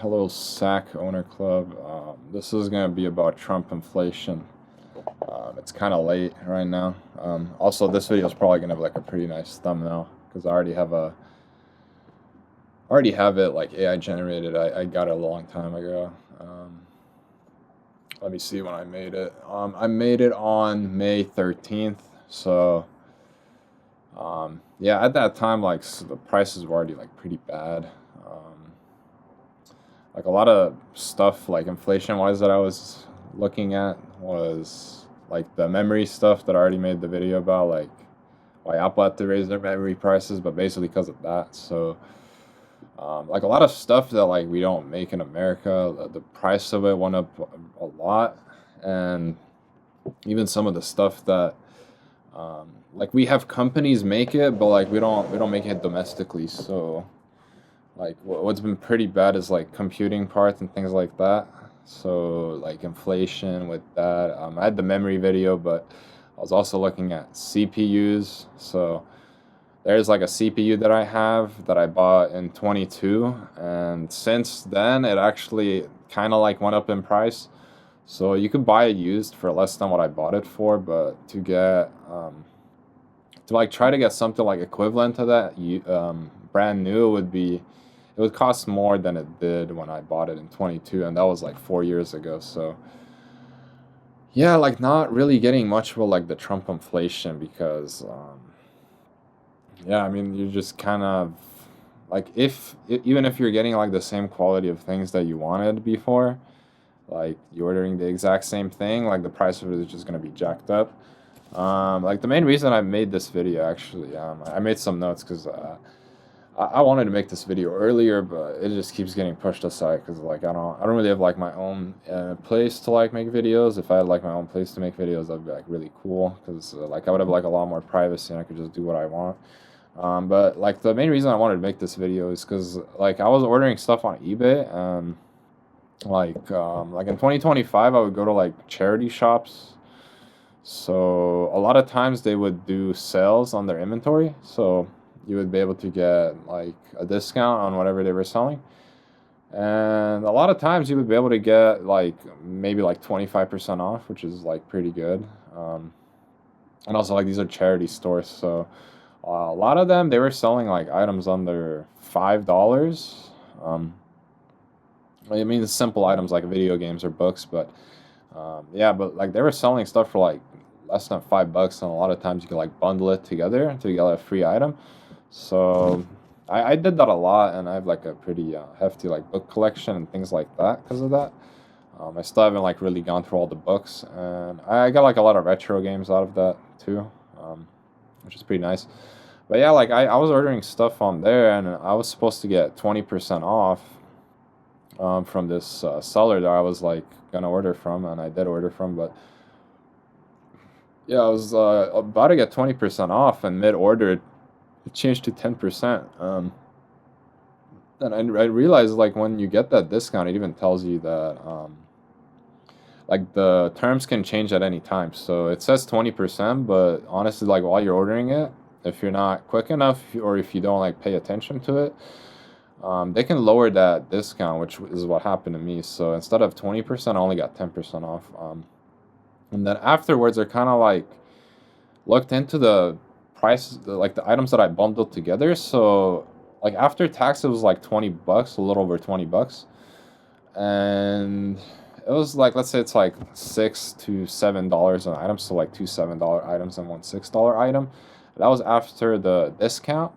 Hello, SAC Owner Club. This is going to be about Trump inflation. It's kind of late right now. Also, this video is probably going to have like a pretty nice thumbnail because I already have it like AI generated. I got it a long time ago. Let me see when I made it. I made it on May 13th. So, yeah, at that time, like the prices were already like pretty bad. Like a lot of stuff like inflation wise that I was looking at was like the memory stuff that I already made the video about, like why Apple had to raise their memory prices, but basically because of that. So like a lot of stuff that like we don't make in America, the price of it went up a lot. And even some of the stuff that like we have companies make it, but like we don't make it domestically. So like what's been pretty bad is like computing parts and things like that. So like inflation with that. I had the memory video, but I was also looking at CPUs. So there's like a CPU that I have that I bought in 22, and since then it actually kind of like went up in price. So you could buy it used for less than what I bought it for, but to like try to get something like equivalent to that, brand new it would cost more than it did when I bought it in 22, and that was like 4 years ago. So yeah, like not really getting much with like the Trump inflation because yeah, I mean you just kind of like even if you're getting like the same quality of things that you wanted before, like you're ordering the exact same thing, like the price of it is just gonna be jacked up. Like the main reason I made this video actually, I made some notes because I wanted to make this video earlier, but it just keeps getting pushed aside because like I don't really have like my own place to like make videos. If I had like my own place to make videos, that'd be like really cool because like I would have like a lot more privacy and I could just do what I want. But like the main reason I wanted to make this video is because like I was ordering stuff on eBay and like in 2025 I would go to like charity shops. So a lot of times they would do sales on their inventory. So you would be able to get like a discount on whatever they were selling. And a lot of times you would be able to get like maybe like 25% off, which is like pretty good. And also like these are charity stores. So a lot of them they were selling like items under $5. I mean simple items like video games or books, but yeah, but like they were selling stuff for like less than $5, and a lot of times you can like bundle it together to get a free item. So I did that a lot, and I have like a pretty hefty like book collection and things like that because of that. I still haven't like really gone through all the books, and I got like a lot of retro games out of that too, which is pretty nice. But yeah, like I was ordering stuff on there, and I was supposed to get 20% off from this seller that I was like gonna order from, and I did order from. But yeah, I was about to get 20% off, and mid order it changed to 10%. And I realized like when you get that discount, it even tells you that like the terms can change at any time. So it says 20%, but honestly, like while you're ordering it, if you're not quick enough or if you don't like pay attention to it, they can lower that discount, which is what happened to me. So instead of 20%, I only got 10% off. And then afterwards, I kind of like looked into the price, like the items that I bundled together. So like after tax, it was like $20, a little over $20, and it was like let's say it's like $6 to $7 an item, so like two $7 items and one $6 item. That was after the discount.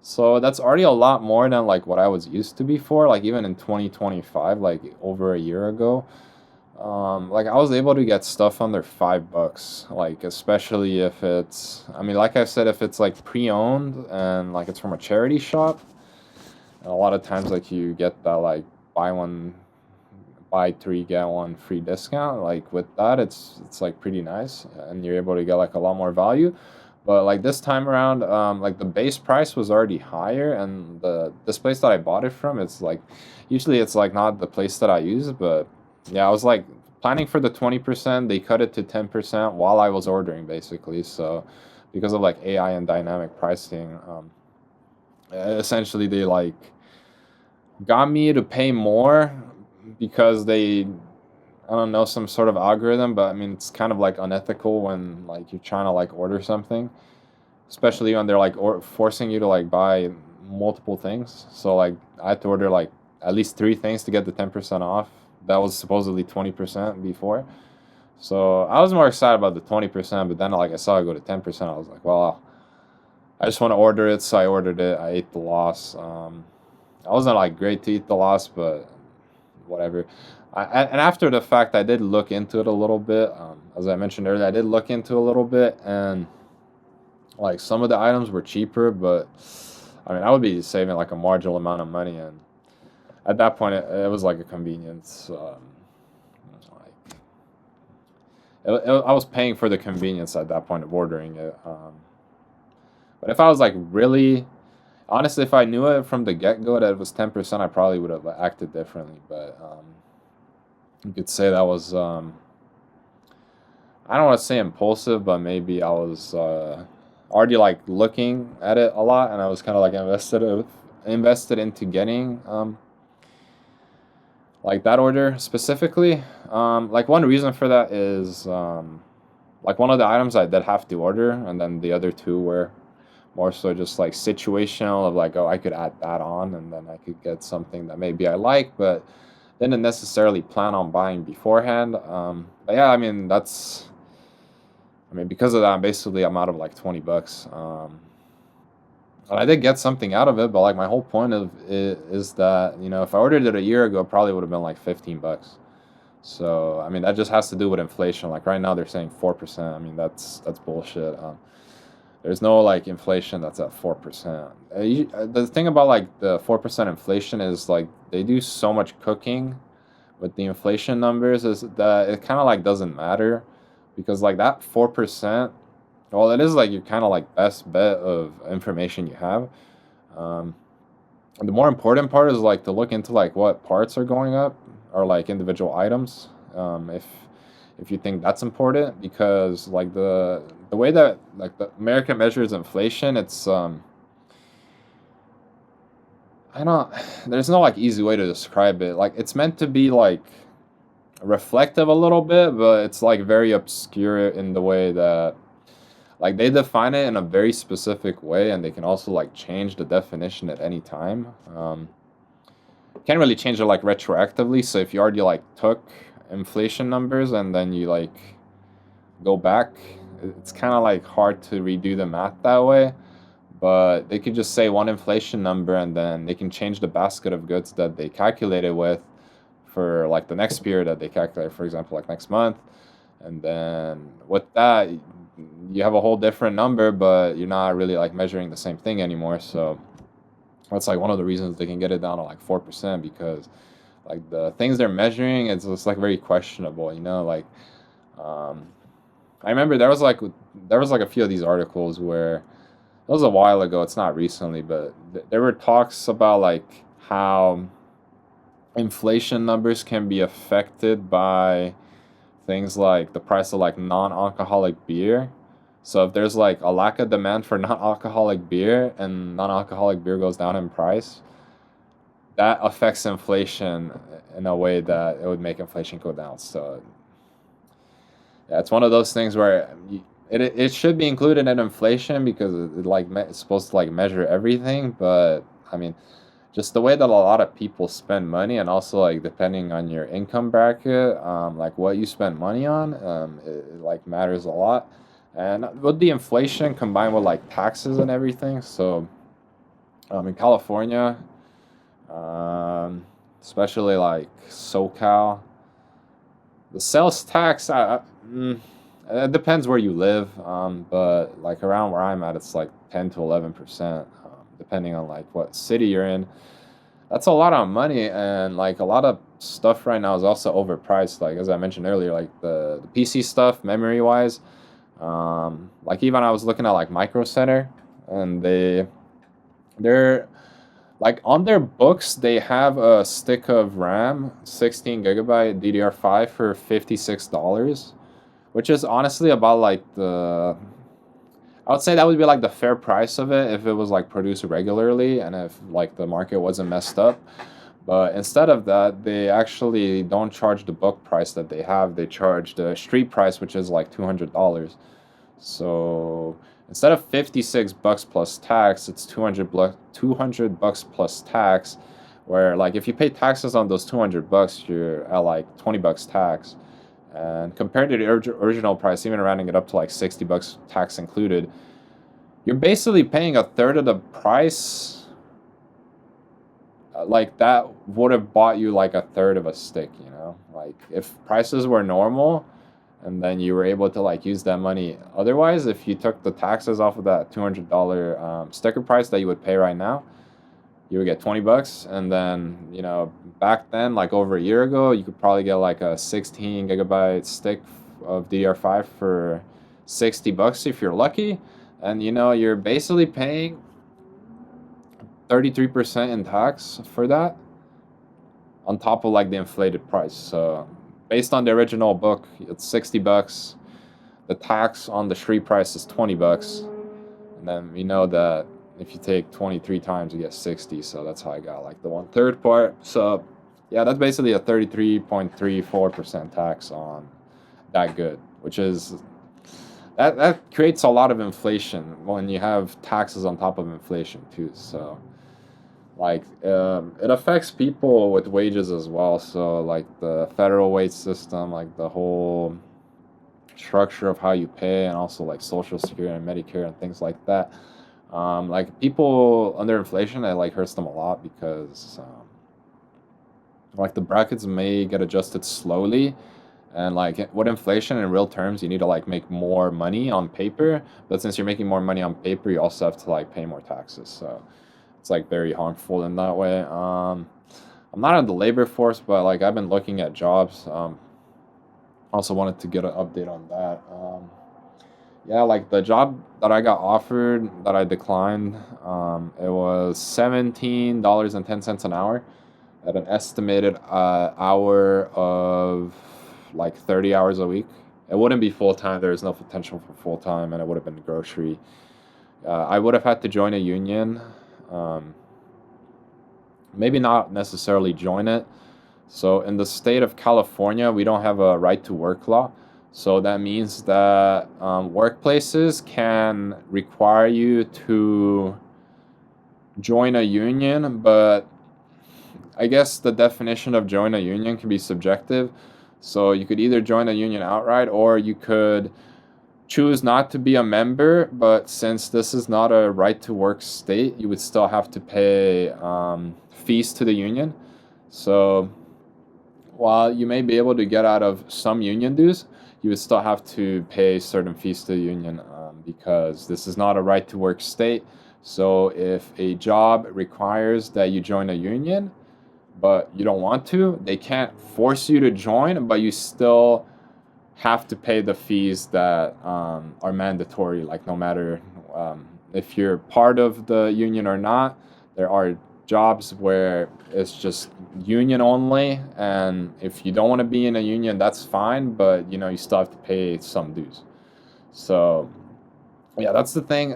So that's already a lot more than like what I was used to before, like even in 2025, like over a year ago. Like I was able to get stuff under $5, like especially if it's, I mean, like I said, if it's like pre-owned and like it's from a charity shop, and a lot of times like you get that like buy three get one free discount. Like with that, it's like pretty nice, and you're able to get like a lot more value. But like this time around, like the base price was already higher, and this place that I bought it from, it's like usually it's like not the place that I use, but yeah, I was like planning for the 20%. They cut it to 10% while I was ordering, basically. So because of like AI and dynamic pricing, essentially they like got me to pay more because they, I don't know, some sort of algorithm, but I mean it's kind of like unethical when like you're trying to like order something, especially when they're like forcing you to like buy multiple things. So like I had to order like at least 3 things to get the 10% off. That was supposedly 20% before. So I was more excited about the 20%, but then like I saw it go to 10%. I was like, well, I just want to order it, so I ordered it. I ate the loss. I wasn't like great to eat the loss, but whatever. And after the fact, I did look into it a little bit. As I mentioned earlier, I did look into it a little bit, and like some of the items were cheaper, but I mean, I would be saving like a marginal amount of money, and at that point, it was like a convenience. Like I was paying for the convenience at that point of ordering it. But if I was like really, honestly, if I knew it from the get go that it was 10%, I probably would have acted differently. But you could say that was, I don't want to say impulsive, but maybe I was already like looking at it a lot, and I was kind of like invested into getting like that order specifically. Like one reason for that is like one of the items I did have to order, and then the other two were more so just like situational of like, oh, I could add that on, and then I could get something that maybe I like, but didn't necessarily plan on buying beforehand. But yeah, I mean that's, I mean because of that, basically I'm out of like 20 bucks. And I did get something out of it, but like my whole point of it is that, you know, if I ordered it a year ago, it probably would have been like 15 bucks. So I mean that just has to do with inflation. Like right now they're saying 4%. I mean that's bullshit. There's no like inflation that's at 4%. The thing about like the 4% inflation is like they do so much cooking with the inflation numbers is that it kind of like doesn't matter because like that 4%, well, it is like your kind of like best bet of information you have. Um, the more important part is like to look into like what parts are going up or like individual items. If you think that's important, because like the way that like the America measures inflation, it's I don't there's no like easy way to describe it. Like it's meant to be like reflective a little bit, but it's like very obscure in the way that like they define it in a very specific way, and they can also like change the definition at any time. Can't really change it like retroactively. So if you already like took inflation numbers and then you like go back, it's kind of like hard to redo the math that way. But they could just say one inflation number and then they can change the basket of goods that they calculated with for like the next period that they calculate, for example, like next month. And then with that, you have a whole different number, but you're not really like measuring the same thing anymore. So that's like one of the reasons they can get it down to like 4%, because like the things they're measuring, it's just like very questionable, you know. Like um, I remember there was like a few of these articles where it was a while ago. It's not recently, but there were talks about like how inflation numbers can be affected by things like the price of like non-alcoholic beer. So if there's like a lack of demand for non-alcoholic beer and non-alcoholic beer goes down in price, that affects inflation in a way that it would make inflation go down. So yeah, it's one of those things where it should be included in inflation because it's supposed to like measure everything. But I mean, just the way that a lot of people spend money, and also like depending on your income bracket, like what you spend money on, it like matters a lot. And with the inflation combined with like taxes and everything, so in California, especially like SoCal, the sales tax, it depends where you live, but like around where I'm at, it's like 10 to 11%, depending on like what city you're in. That's a lot of money, and like a lot of stuff right now is also overpriced. Like as I mentioned earlier, like the PC stuff, memory wise, like even I was looking at like Micro Center, and they're like on their books they have a stick of RAM, 16 gigabyte DDR5 for $56, which is honestly about like I would say that would be like the fair price of it if it was like produced regularly and if like the market wasn't messed up. But instead of that, they actually don't charge the book price that they have. They charge the street price, which is like $200. So instead of $56 plus tax, it's 200 bucks plus tax. Where like if you pay taxes on those $200, you're at like $20 tax. And compared to the original price, even rounding it up to like $60 tax included, you're basically paying a third of the price. Like that would have bought you like a third of a stick, you know? Like if prices were normal and then you were able to like use that money. Otherwise, if you took the taxes off of that $200 sticker price that you would pay right now, you would get $20. And then, you know, back then, like over a year ago, you could probably get like a 16 gigabyte stick of DDR5 for $60 if you're lucky. And, you know, you're basically paying 33% in tax for that on top of like the inflated price. So based on the original book, it's $60. The tax on the street price is $20. And then we know that if you take 23 times, you get 60. So that's how I got like the 1/3 part. So yeah, that's basically a 33.34% tax on that good, which is that creates a lot of inflation when you have taxes on top of inflation too. So like it affects people with wages as well. So like the federal wage system, like the whole structure of how you pay, and also like social security and Medicare and things like that. Like people under inflation, it like hurts them a lot because like the brackets may get adjusted slowly, and like with inflation in real terms, you need to like make more money on paper. But since you're making more money on paper, you also have to like pay more taxes. So it's like very harmful in that way. I'm not in the labor force, but like I've been looking at jobs. Also wanted to get an update on that. Yeah, like the job that I got offered that I declined, it was $17.10 an hour at an estimated hour of like 30 hours a week. It wouldn't be full time. There's no potential for full time, and it would have been grocery. I would have had to join a union. Maybe not necessarily join it. So in the state of California, we don't have a right to work law. So that means that workplaces can require you to join a union, but I guess the definition of join a union can be subjective. So you could either join a union outright, or you could choose not to be a member, but since this is not a right to work state, you would still have to pay fees to the union. So while you may be able to get out of some union dues, you would still have to pay certain fees to the union because this is not a right to work state. So if a job requires that you join a union, but you don't want to, they can't force you to join, but you still have to pay the fees that are mandatory, like no matter if you're part of the union or not. There are jobs where it's just union only, and if you don't want to be in a union, that's fine, but you know, you still have to pay some dues. So yeah, that's the thing.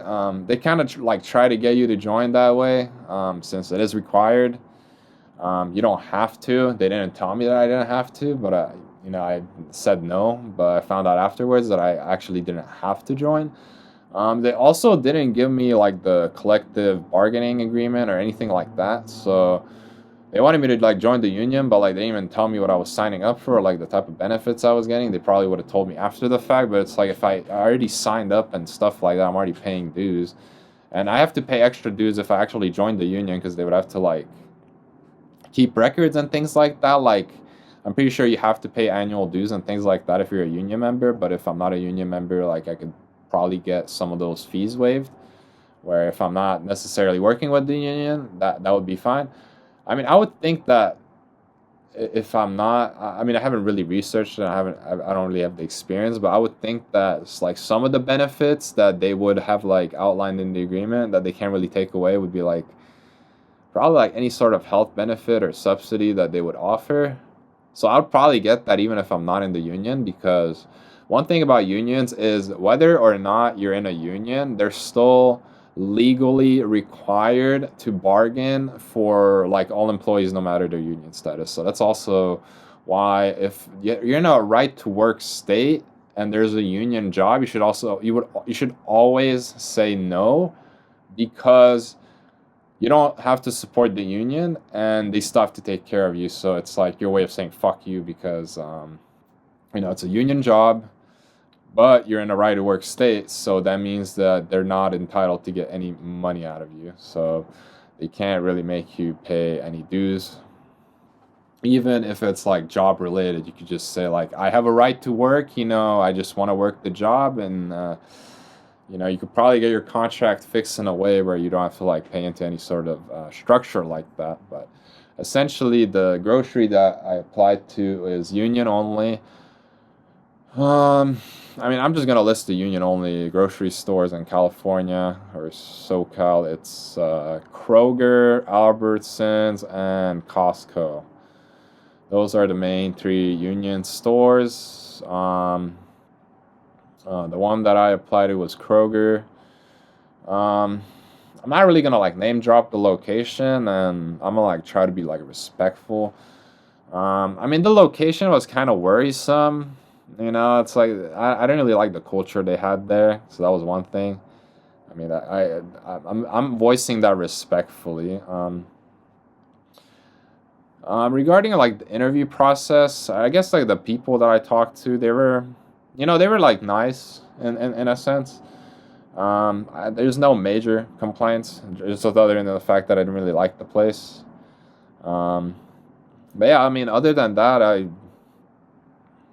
They kind of like try to get you to join that way, since it is required. You don't have to. They didn't tell me that I didn't have to, but I said no, but I found out afterwards that I actually didn't have to join. They also didn't give me like the collective bargaining agreement or anything like that. So they wanted me to like join the union, but like they didn't even tell me what I was signing up for, like the type of benefits I was getting. They probably would have told me after the fact, but it's like if I already signed up and stuff like that, I'm already paying dues. And I have to pay extra dues if I actually joined the union, because they would have to like keep records and things like that. Like I'm pretty sure you have to pay annual dues and things like that if you're a union member. But if I'm not a union member, like I could probably get some of those fees waived. Where if I'm not necessarily working with the union, that would be fine. I mean, I would think that if I'm not, I mean, I haven't really researched it. I don't really have the experience, but I would think that it's like some of the benefits that they would have like outlined in the agreement that they can't really take away would be like probably like any sort of health benefit or subsidy that they would offer. So I would probably get that even if I'm not in the union, because one thing about unions is whether or not you're in a union, there's still legally required to bargain for like all employees no matter their union status. So that's also why if you're in a right to work state and there's a union job, you should always say no, because you don't have to support the union and they still have to take care of you. So it's like your way of saying fuck you, because it's a union job, but you're in a right to work state, so that means that they're not entitled to get any money out of you. So they can't really make you pay any dues. Even if it's like job related, you could just say like, I have a right to work, I just want to work the job. And you could probably get your contract fixed in a way where you don't have to like pay into any sort of structure like that. But essentially the grocery that I applied to is union only. I'm just gonna list the union-only grocery stores in California or SoCal. It's Kroger, Albertsons, and Costco. Those are the main three union stores. The one that I applied to was Kroger. I'm not really gonna like name drop the location, and I'm gonna like try to be like respectful. The location was kind of worrisome. It's like I didn't really like the culture they had there, so that was one thing. I'm voicing that respectfully. Regarding like the interview process, I guess like the people that I talked to, they were like nice in a sense. There's no major complaints, just other than the fact that I didn't really like the place. But yeah, other than that,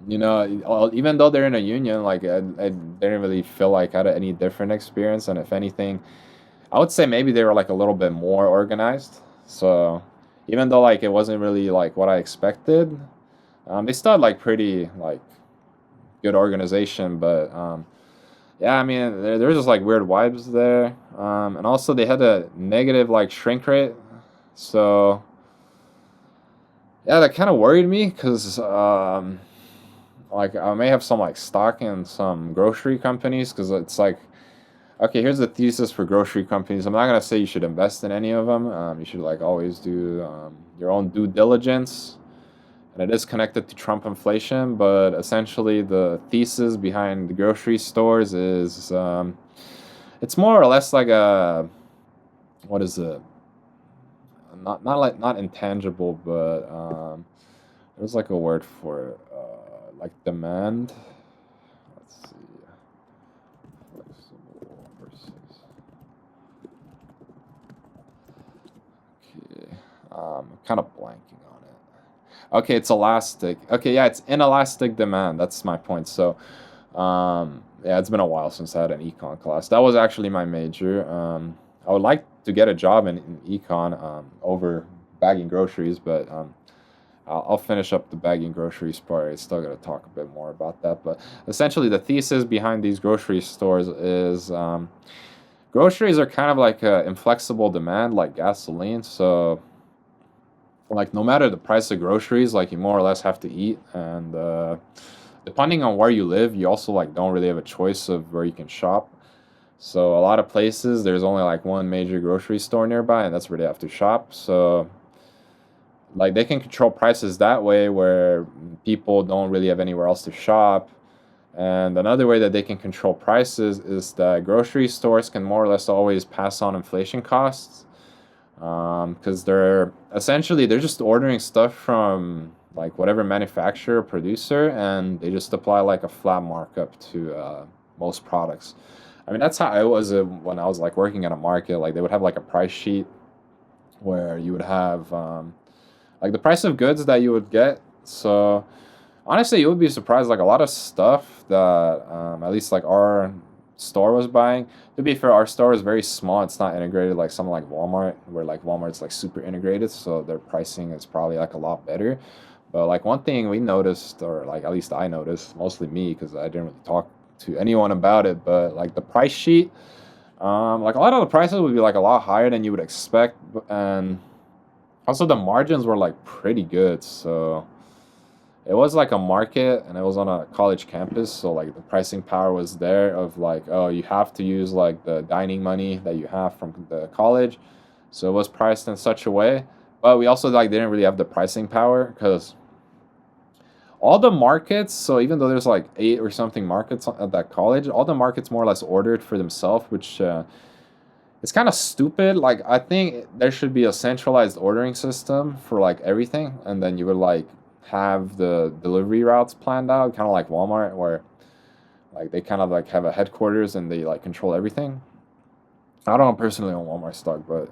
even though they're in a union, like I didn't really feel like I had any different experience. And if anything, I would say maybe they were like a little bit more organized. So even though like it wasn't really like what I expected, they still had like pretty like good organization. But yeah, there's just like weird vibes there. And also they had a negative like shrink rate. So yeah, that kind of worried me, because like I may have some like stock in some grocery companies, because it's like, okay, here's the thesis for grocery companies. I'm not gonna say you should invest in any of them. You should like always do your own due diligence, and it is connected to Trump inflation. But essentially, the thesis behind the grocery stores is it's more or less like a, what is it? Not intangible, but there's like a word for it. Like demand. Let's see. Flexible versus. Okay. Kind of blanking on it. Okay, it's elastic. Okay, yeah, it's inelastic demand. That's my point. So, yeah, it's been a while since I had an econ class. That was actually my major. I would like to get a job in econ over bagging groceries, but I'll finish up the bagging groceries part. I still got to talk a bit more about that. But essentially, the thesis behind these grocery stores is groceries are kind of like inflexible demand, like gasoline. So, like, no matter the price of groceries, like, you more or less have to eat. And depending on where you live, you also, like, don't really have a choice of where you can shop. So, a lot of places, there's only, like, one major grocery store nearby, and that's where they have to shop. So, like, they can control prices that way, where people don't really have anywhere else to shop. And another way that they can control prices is that grocery stores can more or less always pass on inflation costs, because they're just ordering stuff from like whatever manufacturer or producer, and they just apply like a flat markup to most products. That's how I was when I was like working at a market. Like, they would have like a price sheet where you would have like the price of goods that you would get. So honestly, you would be surprised. Like, a lot of stuff that at least like our store was buying. To be fair, our store is very small. It's not integrated like something like Walmart, where like Walmart's like super integrated. So their pricing is probably like a lot better. But like one thing we noticed, or like at least I noticed, mostly me, because I didn't really talk to anyone about it. But like the price sheet, like a lot of the prices would be like a lot higher than you would expect, and also the margins were like pretty good. So it was like a market, and it was on a college campus, so like the pricing power was there of like, oh, you have to use like the dining money that you have from the college, so it was priced in such a way. But we also like didn't really have the pricing power because all the markets, so even though there's like 8 or something markets at that college, all the markets more or less ordered for themselves, which it's kind of stupid. Like, I think there should be a centralized ordering system for like everything, and then you would like have the delivery routes planned out, kind of like Walmart, where like they kind of like have a headquarters and they like control everything. I don't personally own Walmart stock, but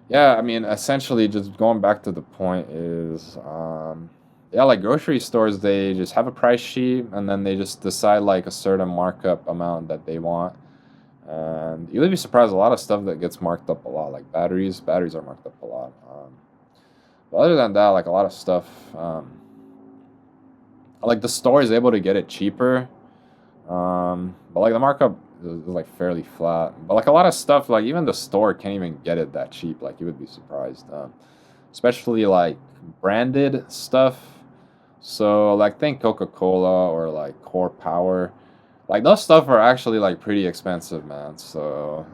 yeah, I mean, essentially, just going back to the point is, yeah, like grocery stores, they just have a price sheet and then they just decide like a certain markup amount that they want. And you would be surprised, a lot of stuff that gets marked up a lot, like batteries are marked up a lot. But other than that, like a lot of stuff, like the store is able to get it cheaper, but like the markup is like fairly flat. But like a lot of stuff, like even the store can't even get it that cheap. Like you would be surprised, especially like branded stuff. So like think Coca-Cola or like Core Power, like those stuff are actually like pretty expensive, man. So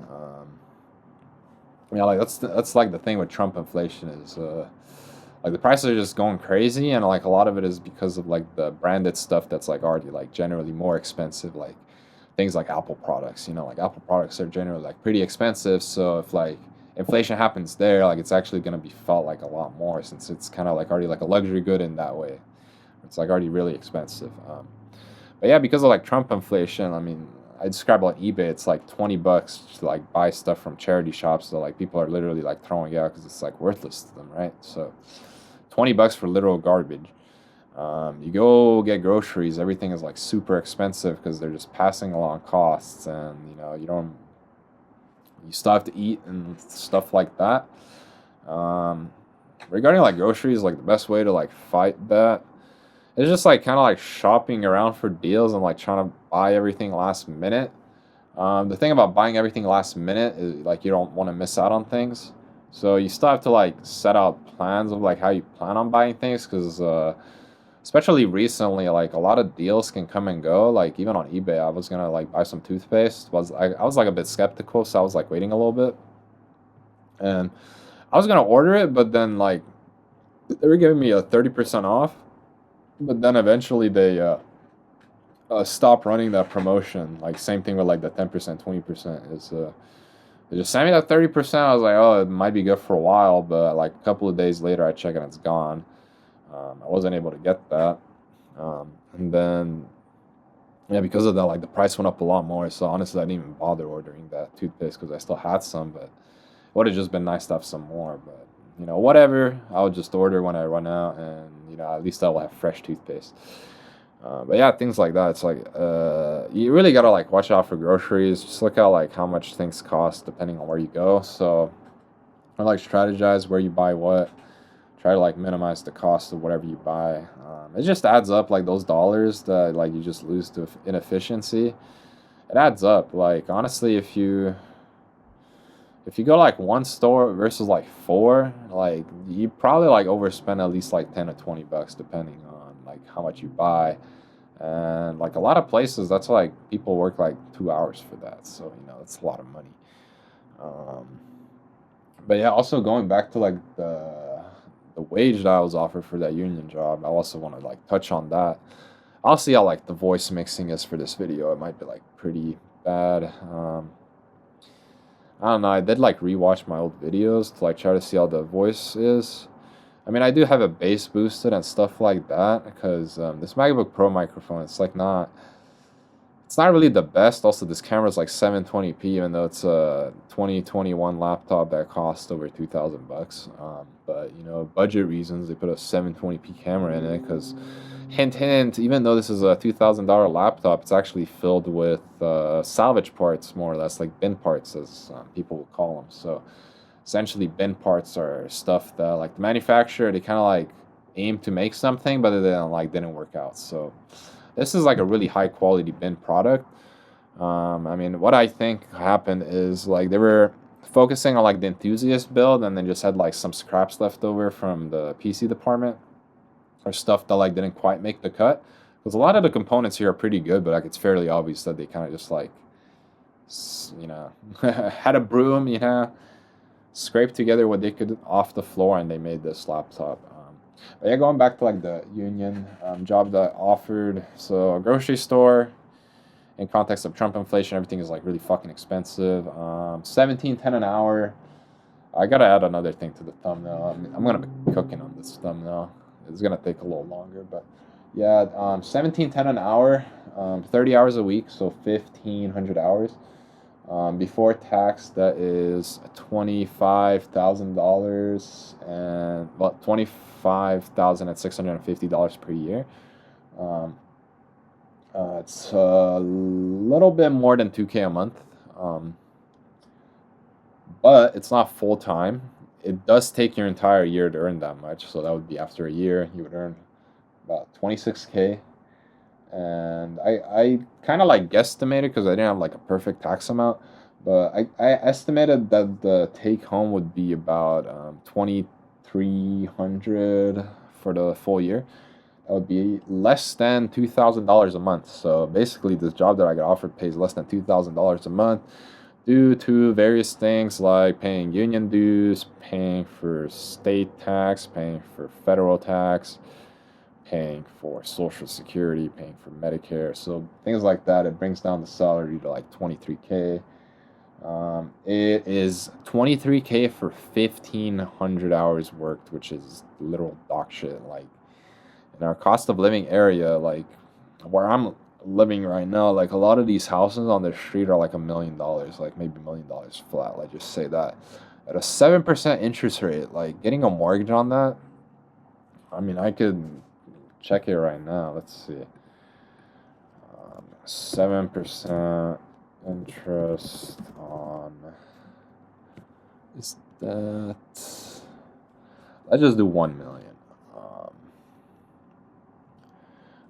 yeah, like that's like the thing with Trump inflation is like the prices are just going crazy, and like a lot of it is because of like the branded stuff that's like already like generally more expensive, like things like Apple products. You know, like Apple products are generally like pretty expensive, so if like inflation happens there, like it's actually gonna be felt like a lot more since it's kind of like already like a luxury good in that way. It's like already really expensive. But yeah, because of like Trump inflation, I mean, I describe on eBay, it's like $20 to like buy stuff from charity shops that like people are literally like throwing out because it's like worthless to them, right? So $20 for literal garbage. You go get groceries, everything is like super expensive because they're just passing along costs, and you know you still have to eat and stuff like that. Regarding like groceries, like the best way to like fight that, it's just like kind of like shopping around for deals and like trying to buy everything last minute. The thing about buying everything last minute is like you don't want to miss out on things. So you still have to like set out plans of like how you plan on buying things because especially recently, like a lot of deals can come and go. Like even on eBay, I was gonna like buy some toothpaste. I was like a bit skeptical, so I was like waiting a little bit, and I was gonna order it, but then like they were giving me a 30% off, but then eventually they stopped running that promotion. Like same thing with like the 10%, 20% is they just sent me that 30%. I was like, oh, it might be good for a while, but like a couple of days later, I check and it's gone. I wasn't able to get that, and then yeah, because of that, like the price went up a lot more. So honestly, I didn't even bother ordering that toothpaste because I still had some, but it would have just been nice to have some more. But you know, whatever, I'll just order when I run out, and you know, at least I'll have fresh toothpaste. But yeah, things like that. It's like you really gotta like watch out for groceries. Just look at like how much things cost depending on where you go. So I like strategize where you buy what. Try to like minimize the cost of whatever you buy. It just adds up, like those dollars that like you just lose to inefficiency. It adds up. Like honestly, if you go like one store versus like four, like you probably like overspend at least like $10 to $20 depending on like how much you buy. And like a lot of places, that's like people work like 2 hours for that. So you know, it's a lot of money. Um, but yeah, also going back to like the wage that I was offered for that union job, I also want to like touch on that. I'll see how like the voice mixing is for this video. It might be like pretty bad. I don't know. I did like rewatch my old videos to like try to see how the voice is. I mean, I do have a bass boosted and stuff like that because this MacBook Pro microphone, it's not really the best. Also, this camera is like 720p, even though it's a 2021 laptop that costs over $2,000. But you know, budget reasons, they put a 720p camera in it because, hint, hint, even though this is a $2,000 laptop, it's actually filled with salvage parts, more or less, like bin parts, as people would call them. So essentially, bin parts are stuff that like the manufacturer, they kind of like aim to make something, but it didn't work out. So this is like a really high quality bin product. I mean, what I think happened is like they were focusing on like the enthusiast build, and then just had like some scraps left over from the PC department. or stuff that like didn't quite make the cut. Because a lot of the components here are pretty good, but like it's fairly obvious that they kind of just like, you know, had a broom, you know, scraped together what they could off the floor, and they made this laptop. But yeah, going back to like the union job that I offered, so a grocery store. In context of Trump inflation, everything is like really fucking expensive. 17.10 an hour. I gotta add another thing to the thumbnail. I'm gonna be cooking on this thumbnail. It's gonna take a little longer, but yeah, 17.10 an hour, 30 hours a week, so 1,500 hours. Before tax, that is $25,000 and well, $25,650 per year. It's a little bit more than 2K a month, but it's not full time. It does take your entire year to earn that much, so that would be after a year you would earn about 26K. And I kind of like guesstimated because I didn't have like a perfect tax amount, but I estimated that the take home would be about 2,300 for the full year. That would be less than $2,000 a month. So basically, this job that I got offered pays less than $2,000 a month due to various things like paying union dues, paying for state tax, paying for federal tax, paying for Social Security, paying for Medicare. So things like that. It brings down the salary to like 23K. It is 23K for 1,500 hours worked, which is literal dog shit. Like, in our cost of living area, like where I'm living right now, like a lot of these houses on the street are like $1 million, like maybe $1 million flat. Like just say that at a 7% interest rate, like getting a mortgage on that. I mean, I could check it right now. Let's see. 7% interest on. Is that? Let's just do 1 million.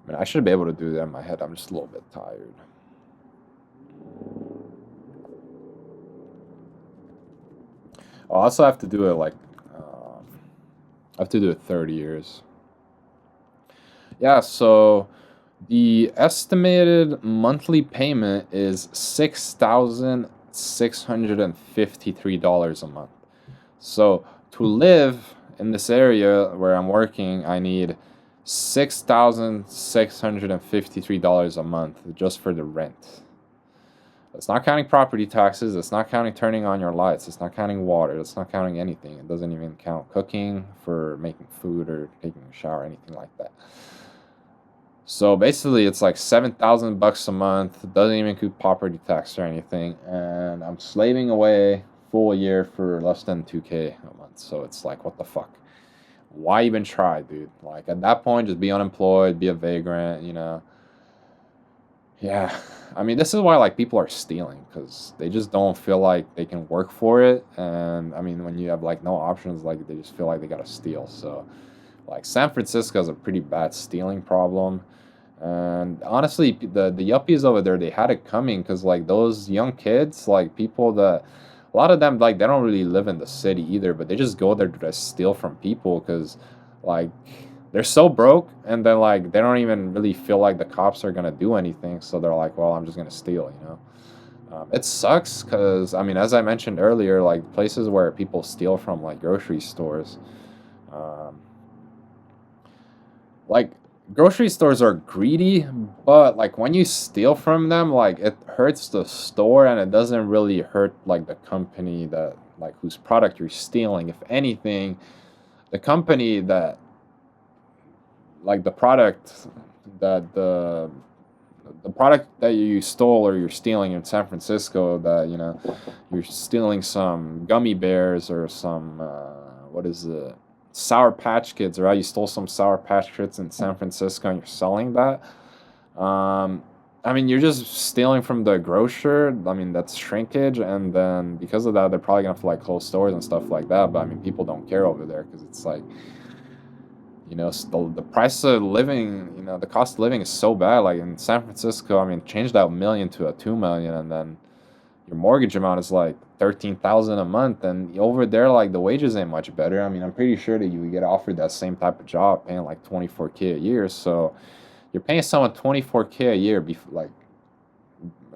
I mean, I should be able to do that in my head. I'm just a little bit tired. I also have to do it like, I have to do it 30 years. Yeah, so the estimated monthly payment is $6,653 a month. So to live in this area where I'm working, I need $6,653 a month just for the rent. It's not counting property taxes. It's not counting turning on your lights. It's not counting water. It's not counting anything. It doesn't even count cooking for making food or taking a shower, anything like that. So basically, it's like $7,000 a month. It doesn't even include property tax or anything, and I'm slaving away full year for less than 2K a month. So it's like, what the fuck? Why even try, dude? Like at that point, just be unemployed, be a vagrant, you know. Yeah, I mean, this is why like people are stealing because they just don't feel like they can work for it, and I mean, when you have like no options, like they just feel like they gotta steal. So, like San Francisco has a pretty bad stealing problem, and honestly, the yuppies over there they had it coming because like those young kids, like people that a lot of them like they don't really live in the city either, but they just go there to just steal from people because like they're so broke and then like they don't even really feel like the cops are gonna do anything, so they're like, well, I'm just gonna steal, you know. It sucks because I mean, as I mentioned earlier, like places where people steal from, like grocery stores, um, like grocery stores are greedy, but like when you steal from them, like it hurts the store and it doesn't really hurt like the company that like whose product you're stealing. If anything, the company that like that the product that you stole or you're stealing in San Francisco, that you know you're stealing some gummy bears or some what is it, Sour Patch Kids, right? You stole some Sour Patch Kids in San Francisco and you're selling that. I mean, you're just stealing from the grocer. I mean, that's shrinkage, and then because of that, they're probably gonna have to like close stores and stuff like that. But I mean, people don't care over there because it's like, you know, the price of living, you know, the cost of living is so bad. Like in San Francisco, I mean, change that million to a 2 million, and then, your mortgage amount is like 13,000 a month, and over there, like the wages ain't much better. I mean, I'm pretty sure that you would get offered that same type of job paying like 24K a year. So you're paying someone 24K a year, like,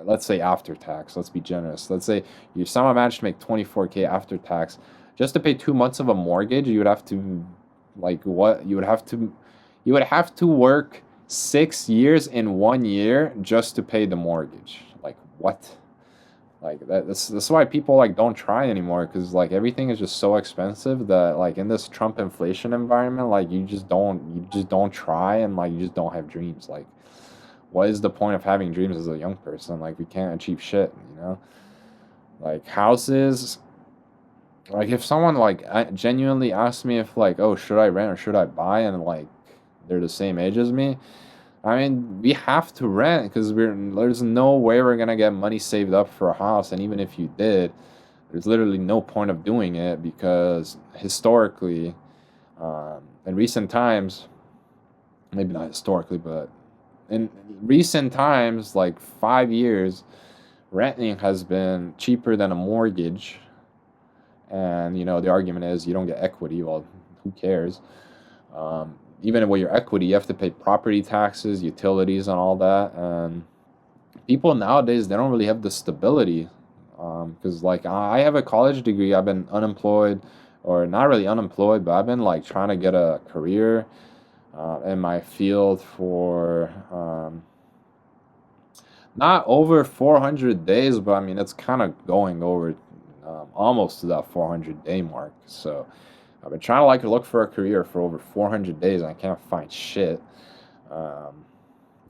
let's say after tax. Let's be generous. Let's say you somehow managed to make 24K after tax. Just to pay 2 months of a mortgage, you would have to, like, what? You would have to work 6 years in 1 year just to pay the mortgage. Like, what? Like that's why people like don't try anymore, because like everything is just so expensive that like in this Trump inflation environment, like you just don't try, and like you just don't have dreams. Like, what is the point of having dreams as a young person? Like, we can't achieve shit, you know? Like houses, like if someone like genuinely asks me if like, oh, should I rent or should I buy, and like they're the same age as me, I mean, we have to rent because there's no way we're gonna get money saved up for a house, and even if you did, there's literally no point of doing it because historically, in recent times, maybe not historically, but in recent times, like 5 years, renting has been cheaper than a mortgage. And the argument is you don't get equity. Well, who cares? Even with your equity, you have to pay property taxes, utilities, and all that. And people nowadays, they don't really have the stability. Because like I have a college degree, I've been unemployed, or not really unemployed, but I've been like trying to get a career in my field for not over 400 days, but I mean it's kind of going over almost to that 400-day mark. So I've been trying to like look for a career for over 400 days, and I can't find shit. Um,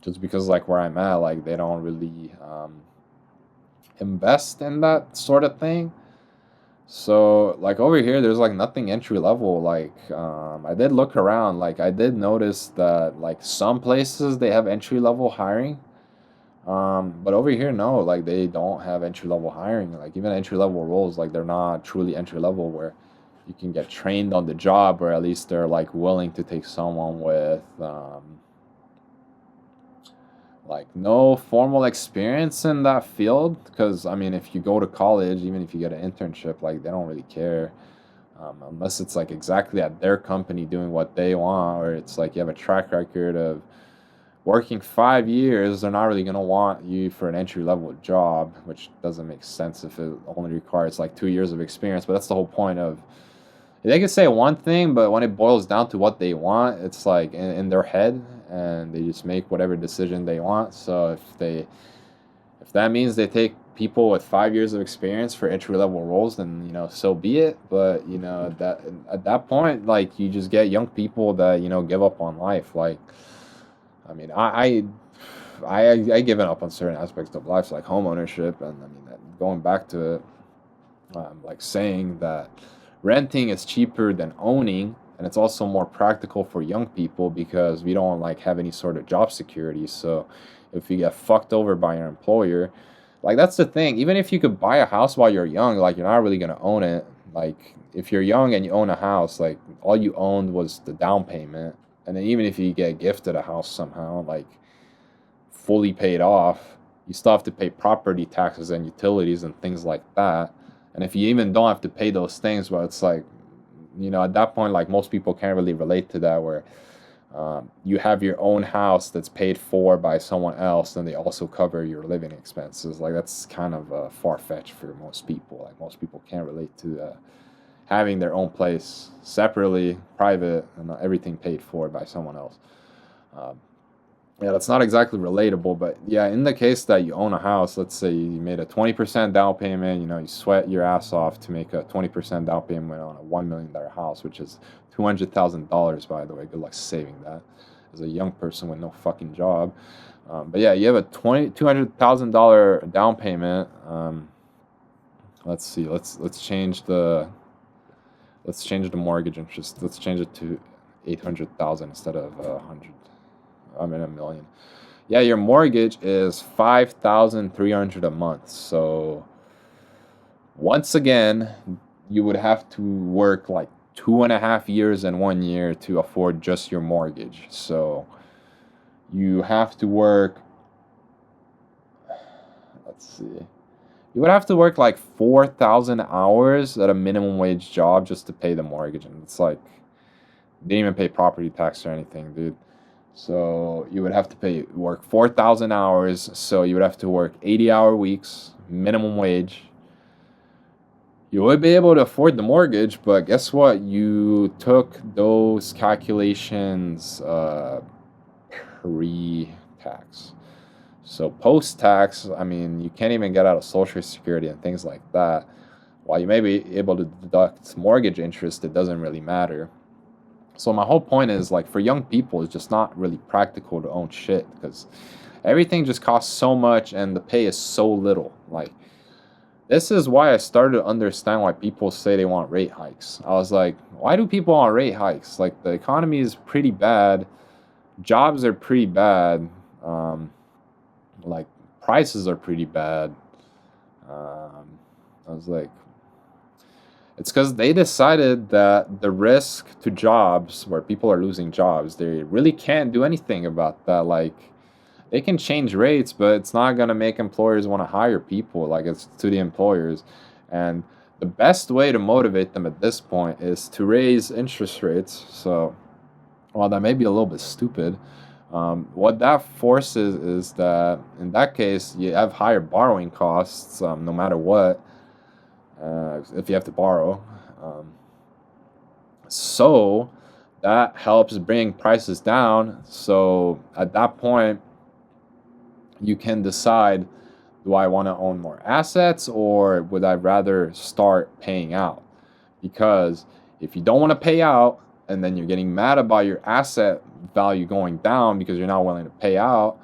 just because like where I'm at, like they don't really invest in that sort of thing. So like over here, there's like nothing entry level. Like I did look around, like I did notice that like some places they have entry level hiring. But over here, no, like they don't have entry level hiring. Like even entry level roles, like they're not truly entry level where you can get trained on the job, or at least they're like willing to take someone with like no formal experience in that field. Because I mean, if you go to college, even if you get an internship, like they don't really care. Unless it's like exactly at their company doing what they want, or it's like you have a track record of working 5 years, they're not really going to want you for an entry level job, which doesn't make sense if it only requires like 2 years of experience. But that's the whole point of, they can say one thing, but when it boils down to what they want, it's like in their head, and they just make whatever decision they want. So if that means they take people with 5 years of experience for entry level roles, then so be it. But that at that point, like you just get young people that give up on life. Like, I mean, I given up on certain aspects of life, like home ownership, and I mean, going back to it, like saying that renting is cheaper than owning, and it's also more practical for young people because we don't like have any sort of job security. So if you get fucked over by your employer, like that's the thing. Even if you could buy a house while you're young, like you're not really gonna own it. Like if you're young and you own a house, like all you owned was the down payment, and then even if you get gifted a house somehow, like fully paid off, you still have to pay property taxes and utilities and things like that. And if you even don't have to pay those things, well, it's like, at that point, like most people can't really relate to that, where you have your own house that's paid for by someone else, and they also cover your living expenses. Like that's kind of far-fetched for most people. Like most people can't relate to having their own place separately, private, and everything paid for by someone else. Um, yeah, that's not exactly relatable, but yeah, in the case that you own a house, let's say you made a 20% down payment, you sweat your ass off to make a 20% down payment on a $1 million house, which is $200,000, by the way. Good luck saving that as a young person with no fucking job. But yeah, you have a $200,000 down payment. Let's see, let's change the mortgage interest. Let's change it to 800,000 instead of 100. I mean, a million. Yeah, your mortgage is 5,300 a month. So once again, you would have to work like 2.5 years in 1 year to afford just your mortgage. So you have to work. Let's see. You would have to work like 4,000 hours at a minimum wage job just to pay the mortgage, and it's like they didn't even pay property tax or anything, dude. So you would have to work 4,000 hours. So you would have to work 80-hour weeks, minimum wage. You would be able to afford the mortgage, but guess what? You took those calculations pre-tax. So post-tax, I mean, you can't even get out of Social Security and things like that. While you may be able to deduct mortgage interest, it doesn't really matter. So my whole point is, like, for young people, it's just not really practical to own shit because everything just costs so much and the pay is so little. Like, this is why I started to understand why people say they want rate hikes. I was like, why do people want rate hikes? Like, the economy is pretty bad, jobs are pretty bad, like, prices are pretty bad. I was like, it's because they decided that the risk to jobs, where people are losing jobs, they really can't do anything about that. Like, they can change rates, but it's not going to make employers want to hire people. Like, it's to the employers. And the best way to motivate them at this point is to raise interest rates. So, while that may be a little bit stupid, what that forces is that in that case, you have higher borrowing costs no matter what, if you have to borrow. So that helps bring prices down. So at that point, you can decide, do I want to own more assets or would I rather start paying out? Because if you don't want to pay out and then you're getting mad about your asset value going down because you're not willing to pay out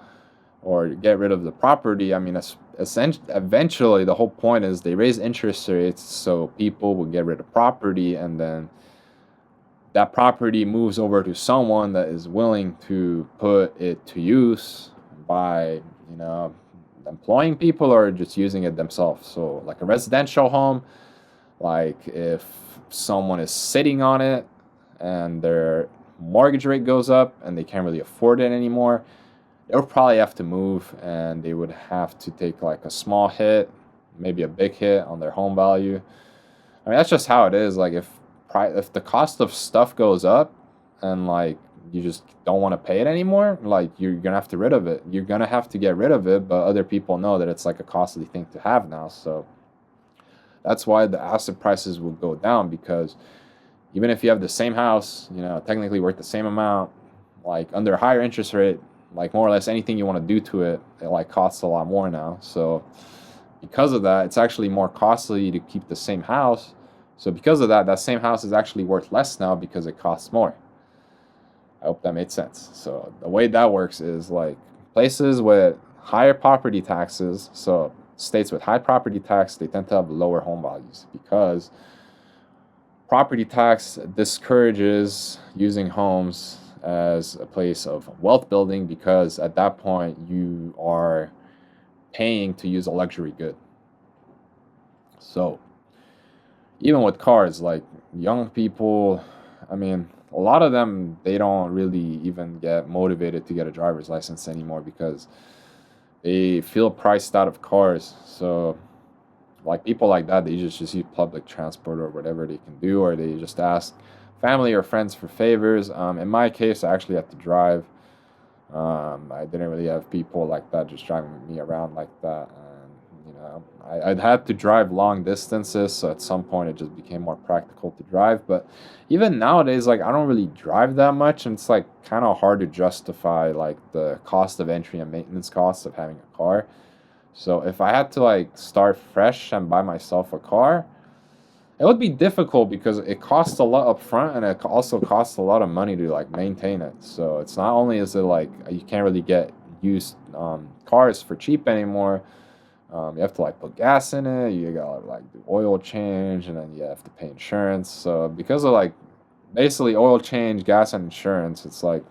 or get rid of the property, I mean, eventually the whole point is they raise interest rates so people will get rid of property, and then that property moves over to someone that is willing to put it to use by, employing people or just using it themselves. So like a residential home, like if someone is sitting on it and their mortgage rate goes up and they can't really afford it anymore, they would probably have to move and they would have to take like a small hit, maybe a big hit on their home value. I mean, that's just how it is. Like if the cost of stuff goes up and like you just don't want to pay it anymore, like you're gonna have to rid of it. You're gonna have to get rid of it, but other people know that it's like a costly thing to have now. So that's why the asset prices will go down, because even if you have the same house, technically worth the same amount, like under a higher interest rate, like more or less anything you want to do to it, it like costs a lot more now. So because of that, it's actually more costly to keep the same house. So because of that, that same house is actually worth less now because it costs more. I hope that made sense. So the way that works is like places with higher property taxes, so states with high property tax, they tend to have lower home values because property tax discourages using homes as a place of wealth building, because at that point you are paying to use a luxury good. So even with cars, like young people, I mean, a lot of them, they don't really even get motivated to get a driver's license anymore because they feel priced out of cars. So like people like that, they just use public transport or whatever they can do, or they just ask family or friends for favors. In my case, I actually had to drive. I didn't really have people like that just driving me around like that. And, I'd had to drive long distances, so at some point it just became more practical to drive. But even nowadays, like I don't really drive that much, and it's like kind of hard to justify like the cost of entry and maintenance costs of having a car. So if I had to like start fresh and buy myself a car, it would be difficult because it costs a lot up front and it also costs a lot of money to like maintain it. So it's not only is it like you can't really get used cars for cheap anymore. You have to like put gas in it. You gotta like do oil change, and then you have to pay insurance. So because of like basically oil change, gas, and insurance, it's like,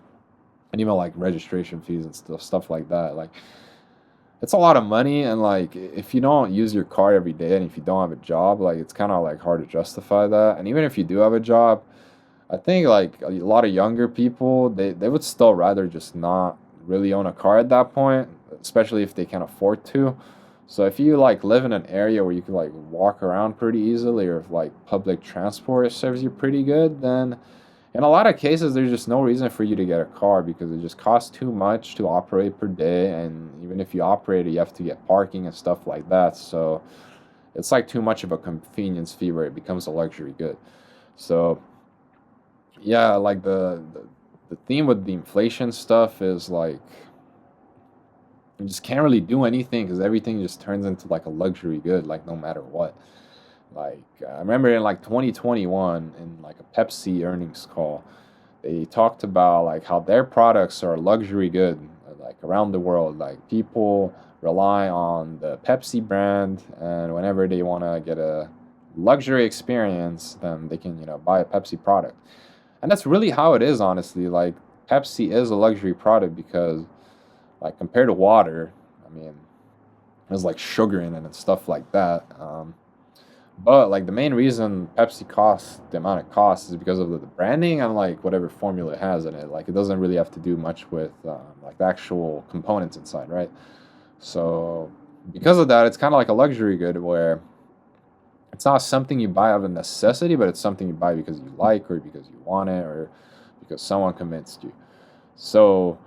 and even like registration fees and stuff like that. Like it's a lot of money, and like if you don't use your car every day and if you don't have a job, like it's kind of like hard to justify that. And even if you do have a job, I think like a lot of younger people, they would still rather just not really own a car at that point, especially if they can afford to. So if you like live in an area where you can like walk around pretty easily, or if like public transport serves you pretty good, then in a lot of cases there's just no reason for you to get a car because it just costs too much to operate per day, and even if you operate it, you have to get parking and stuff like that. So it's like too much of a convenience fee where it becomes a luxury good. So yeah, like the theme with the inflation stuff is like you just can't really do anything because everything just turns into like a luxury good, like no matter what. Like I remember in like 2021 in like a Pepsi earnings call, they talked about like how their products are luxury good, like around the world. Like people rely on the Pepsi brand, and whenever they want to get a luxury experience, then they can buy a Pepsi product. And that's really how it is, honestly. Like Pepsi is a luxury product because, like, compared to water, I mean, there's like sugar in it and stuff like that. But like the main reason Pepsi costs the amount it costs is because of the branding and like whatever formula it has in it. Like it doesn't really have to do much with like the actual components inside, right? So because of that, it's kind of like a luxury good where it's not something you buy out of necessity, but it's something you buy because you like or because you want it or because someone convinced you. So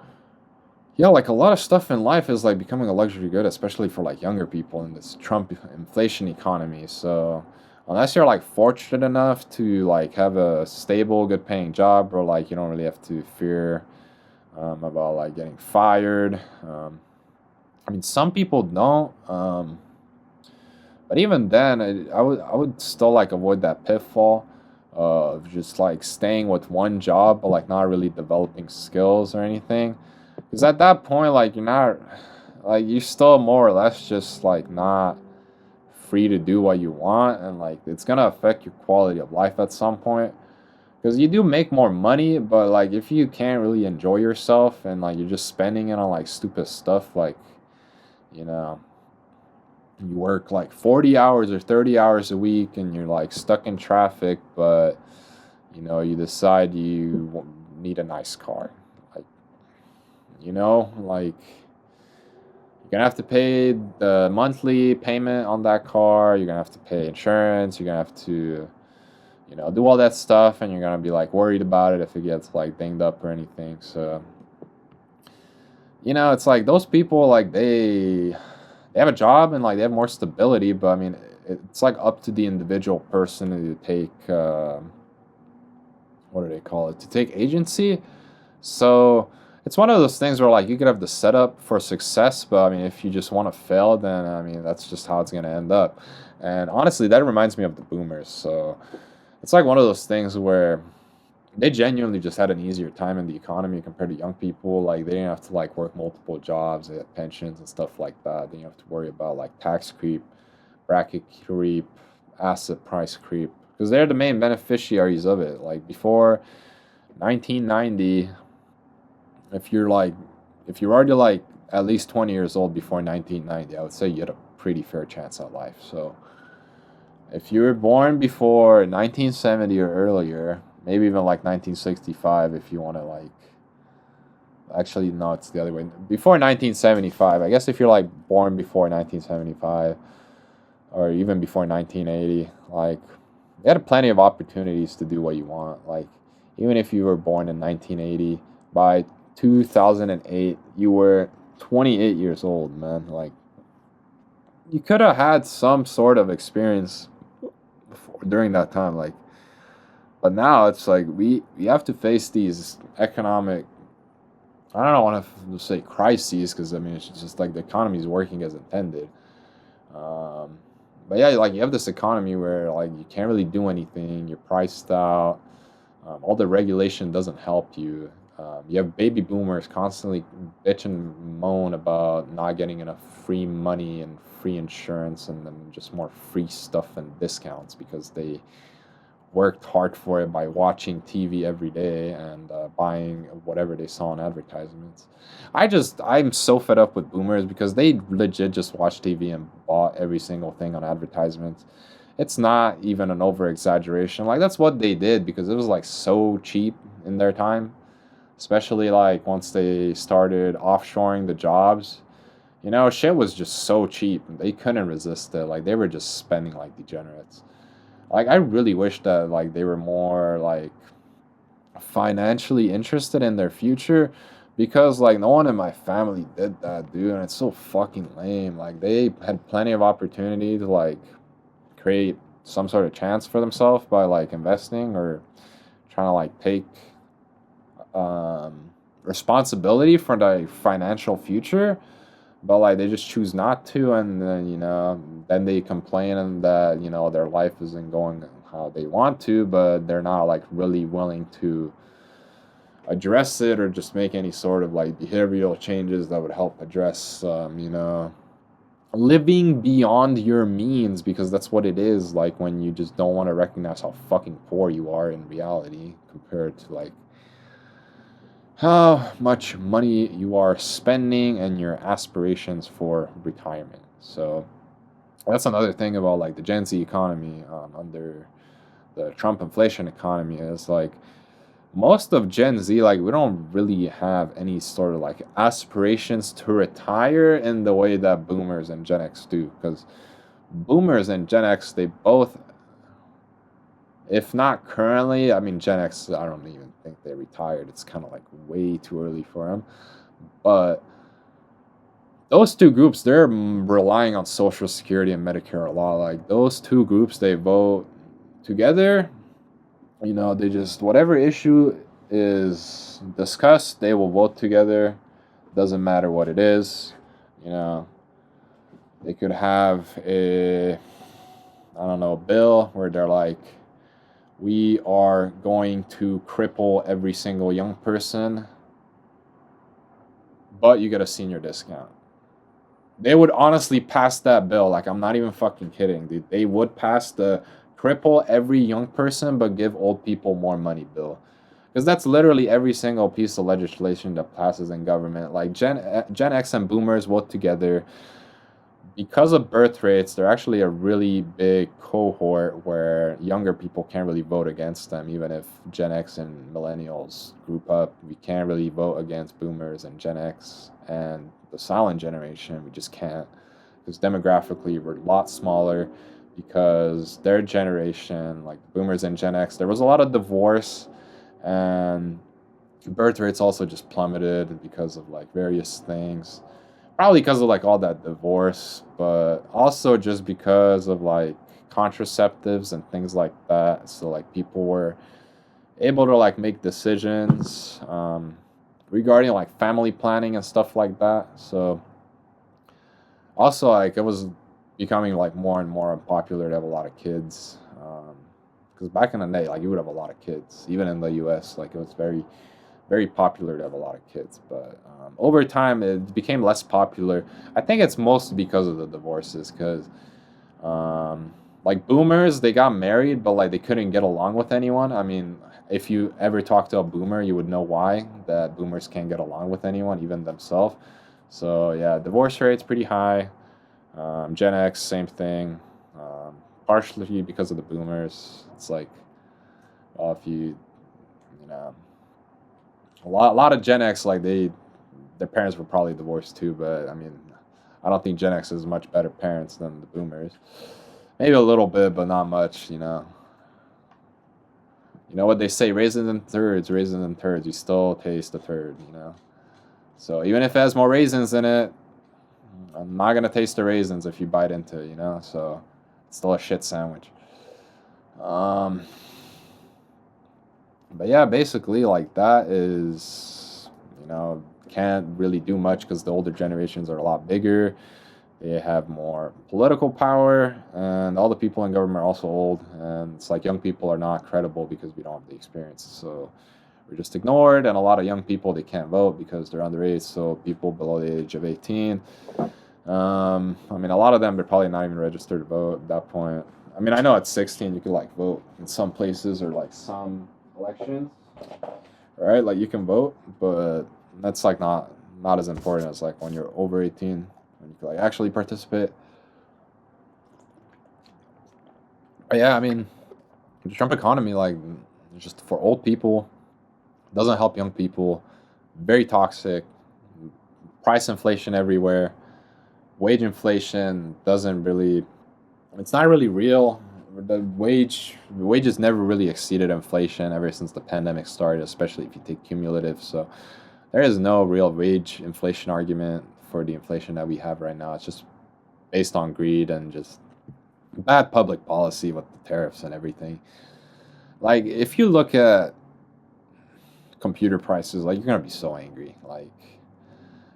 yeah, like a lot of stuff in life is like becoming a luxury good, especially for like younger people in this Trump inflation economy. So unless you're like fortunate enough to like have a stable, good paying job, or like you don't really have to fear about like getting fired. I mean, some people don't. But even then, I would still like avoid that pitfall of just like staying with one job but like not really developing skills or anything. Because at that point, like you're not like you're still more or less just like not free to do what you want, and like it's gonna affect your quality of life at some point. Because you do make more money, but like if you can't really enjoy yourself and like you're just spending it on like stupid stuff, like you know you work like 40 hours or 30 hours a week and you're like stuck in traffic, but you decide you need a nice car. Like, like you're gonna have to pay the monthly payment on that car, you're gonna have to pay insurance, you're gonna have to, do all that stuff, and you're gonna be like worried about it if it gets like dinged up or anything. So, it's like those people, like they have a job and like they have more stability, but I mean it's like up to the individual person to take what do they call it, to take agency. So it's one of those things where like you could have the setup for success, but I mean if you just want to fail, then I mean that's just how it's going to end up. And honestly, that reminds me of the boomers. So it's like one of those things where they genuinely just had an easier time in the economy compared to young people. Like they didn't have to like work multiple jobs, they had pensions and stuff like that. They didn't have to worry about like tax creep, bracket creep, asset price creep, because they're the main beneficiaries of it. Like before 1990, if you're already like at least 20 years old before 1990, I would say you had a pretty fair chance at life. So if you were born before 1970 or earlier, maybe even like 1965, if you want to like, actually no, it's the other way, before 1975. I guess if you're like born before 1975 or even before 1980, like you had plenty of opportunities to do what you want. Like even if you were born in 1980, by 2008 you were 28 years old, man. Like you could have had some sort of experience during that time. Like, but now it's like we have to face these economic, I don't want to say crises, because I mean it's just like the economy is working as intended. Um, but yeah, like you have this economy where like you can't really do anything. You're priced out. All the regulation doesn't help you. You have baby boomers constantly bitch and moan about not getting enough free money and free insurance and then just more free stuff and discounts because they worked hard for it by watching TV every day and buying whatever they saw on advertisements. I'm so fed up with boomers because they legit just watch TV and bought every single thing on advertisements. It's not even an over exaggeration. Like that's what they did because it was like so cheap in their time, especially like once they started offshoring the jobs. Shit was just so cheap. They couldn't resist it. Like, they were just spending like degenerates. Like, I really wish that, like, they were more, like, financially interested in their future, because, like, no one in my family did that, dude, and it's so fucking lame. Like, they had plenty of opportunity to, like, create some sort of chance for themselves by, like, investing or trying to, like, take responsibility for their financial future, but, like, they just choose not to, and then, then they complain and that, their life isn't going how they want to, but they're not, like, really willing to address it or just make any sort of, like, behavioral changes that would help address, living beyond your means, because that's what it is, like, when you just don't want to recognize how fucking poor you are in reality compared to, like, how much money you are spending and your aspirations for retirement. So that's another thing about, like, the Gen Z economy, under the Trump inflation economy, is like most of Gen Z, like, we don't really have any sort of, like, aspirations to retire in the way that boomers and Gen X do, because boomers and Gen X, they both, if not currently, I mean, Gen X, I don't even think they retired. It's kind of, like, way too early for them. But those two groups, they're relying on Social Security and Medicare a lot. Like, those two groups, they vote together. They just, whatever issue is discussed, they will vote together. Doesn't matter what it is. They could have I don't know, a bill where they're like, we are going to cripple every single young person, but you get a senior discount. They would honestly pass that bill. Like, I'm not even fucking kidding, dude. They would pass the cripple every young person but give old people more money bill. Because that's literally every single piece of legislation that passes in government. Like, Gen X and boomers vote together. Because of birth rates, they're actually a really big cohort where younger people can't really vote against them. Even if Gen X and millennials group up, we can't really vote against boomers and Gen X and the silent generation. We just can't, because demographically we're a lot smaller, because their generation, like boomers and Gen X, there was a lot of divorce, and birth rates also just plummeted because of, like, various things. Probably because of, like, all that divorce, but also just because of, like, contraceptives and things like that. So, like, people were able to, like, make decisions regarding, like, family planning and stuff like that. So also, like, it was becoming, like, more and more unpopular to have a lot of kids, because back in the day, like, you would have a lot of kids, even in the US. Like, it was very, very popular to have a lot of kids, but over time it became less popular. I think it's mostly because of the divorces, because like, boomers, they got married, but, like, they couldn't get along with anyone. I mean, if you ever talk to a boomer, you would know why that boomers can't get along with anyone, even themselves. So yeah, divorce rate's pretty high. Gen X, same thing. Partially because of the boomers. It's like, well, if you know, a lot of Gen X, like, their parents were probably divorced too, but I mean, I don't think Gen X is much better parents than the boomers. Maybe a little bit, but not much. You know what they say: raisins and turds, raisins and turds. You still taste the turd. So even if it has more raisins in it, I'm not gonna taste the raisins if you bite into it. So it's still a shit sandwich. But yeah, basically, like, that is, can't really do much because the older generations are a lot bigger. They have more political power, and all the people in government are also old. And it's like, young people are not credible because we don't have the experience. So we're just ignored, and a lot of young people, they can't vote because they're underage. So people below the age of 18, I mean, a lot of them, they're probably not even registered to vote at that point. I mean, I know at 16 you could, like, vote in some places, or, like, some elections, right? Like, you can vote, but that's, like, not as important as, like, when you're over 18, when you can, like, actually participate. But yeah, I mean, the Trump economy, like, just for old people, doesn't help young people. Very toxic. Price inflation everywhere. wage inflation doesn't really, it's not really real. The wages never really exceeded inflation ever since the pandemic started, especially if you take cumulative. So there is no real wage inflation argument for the inflation that we have right now. It's just based on greed and just bad public policy with the tariffs and everything. Like if you look at computer prices, like you're gonna be so angry. Like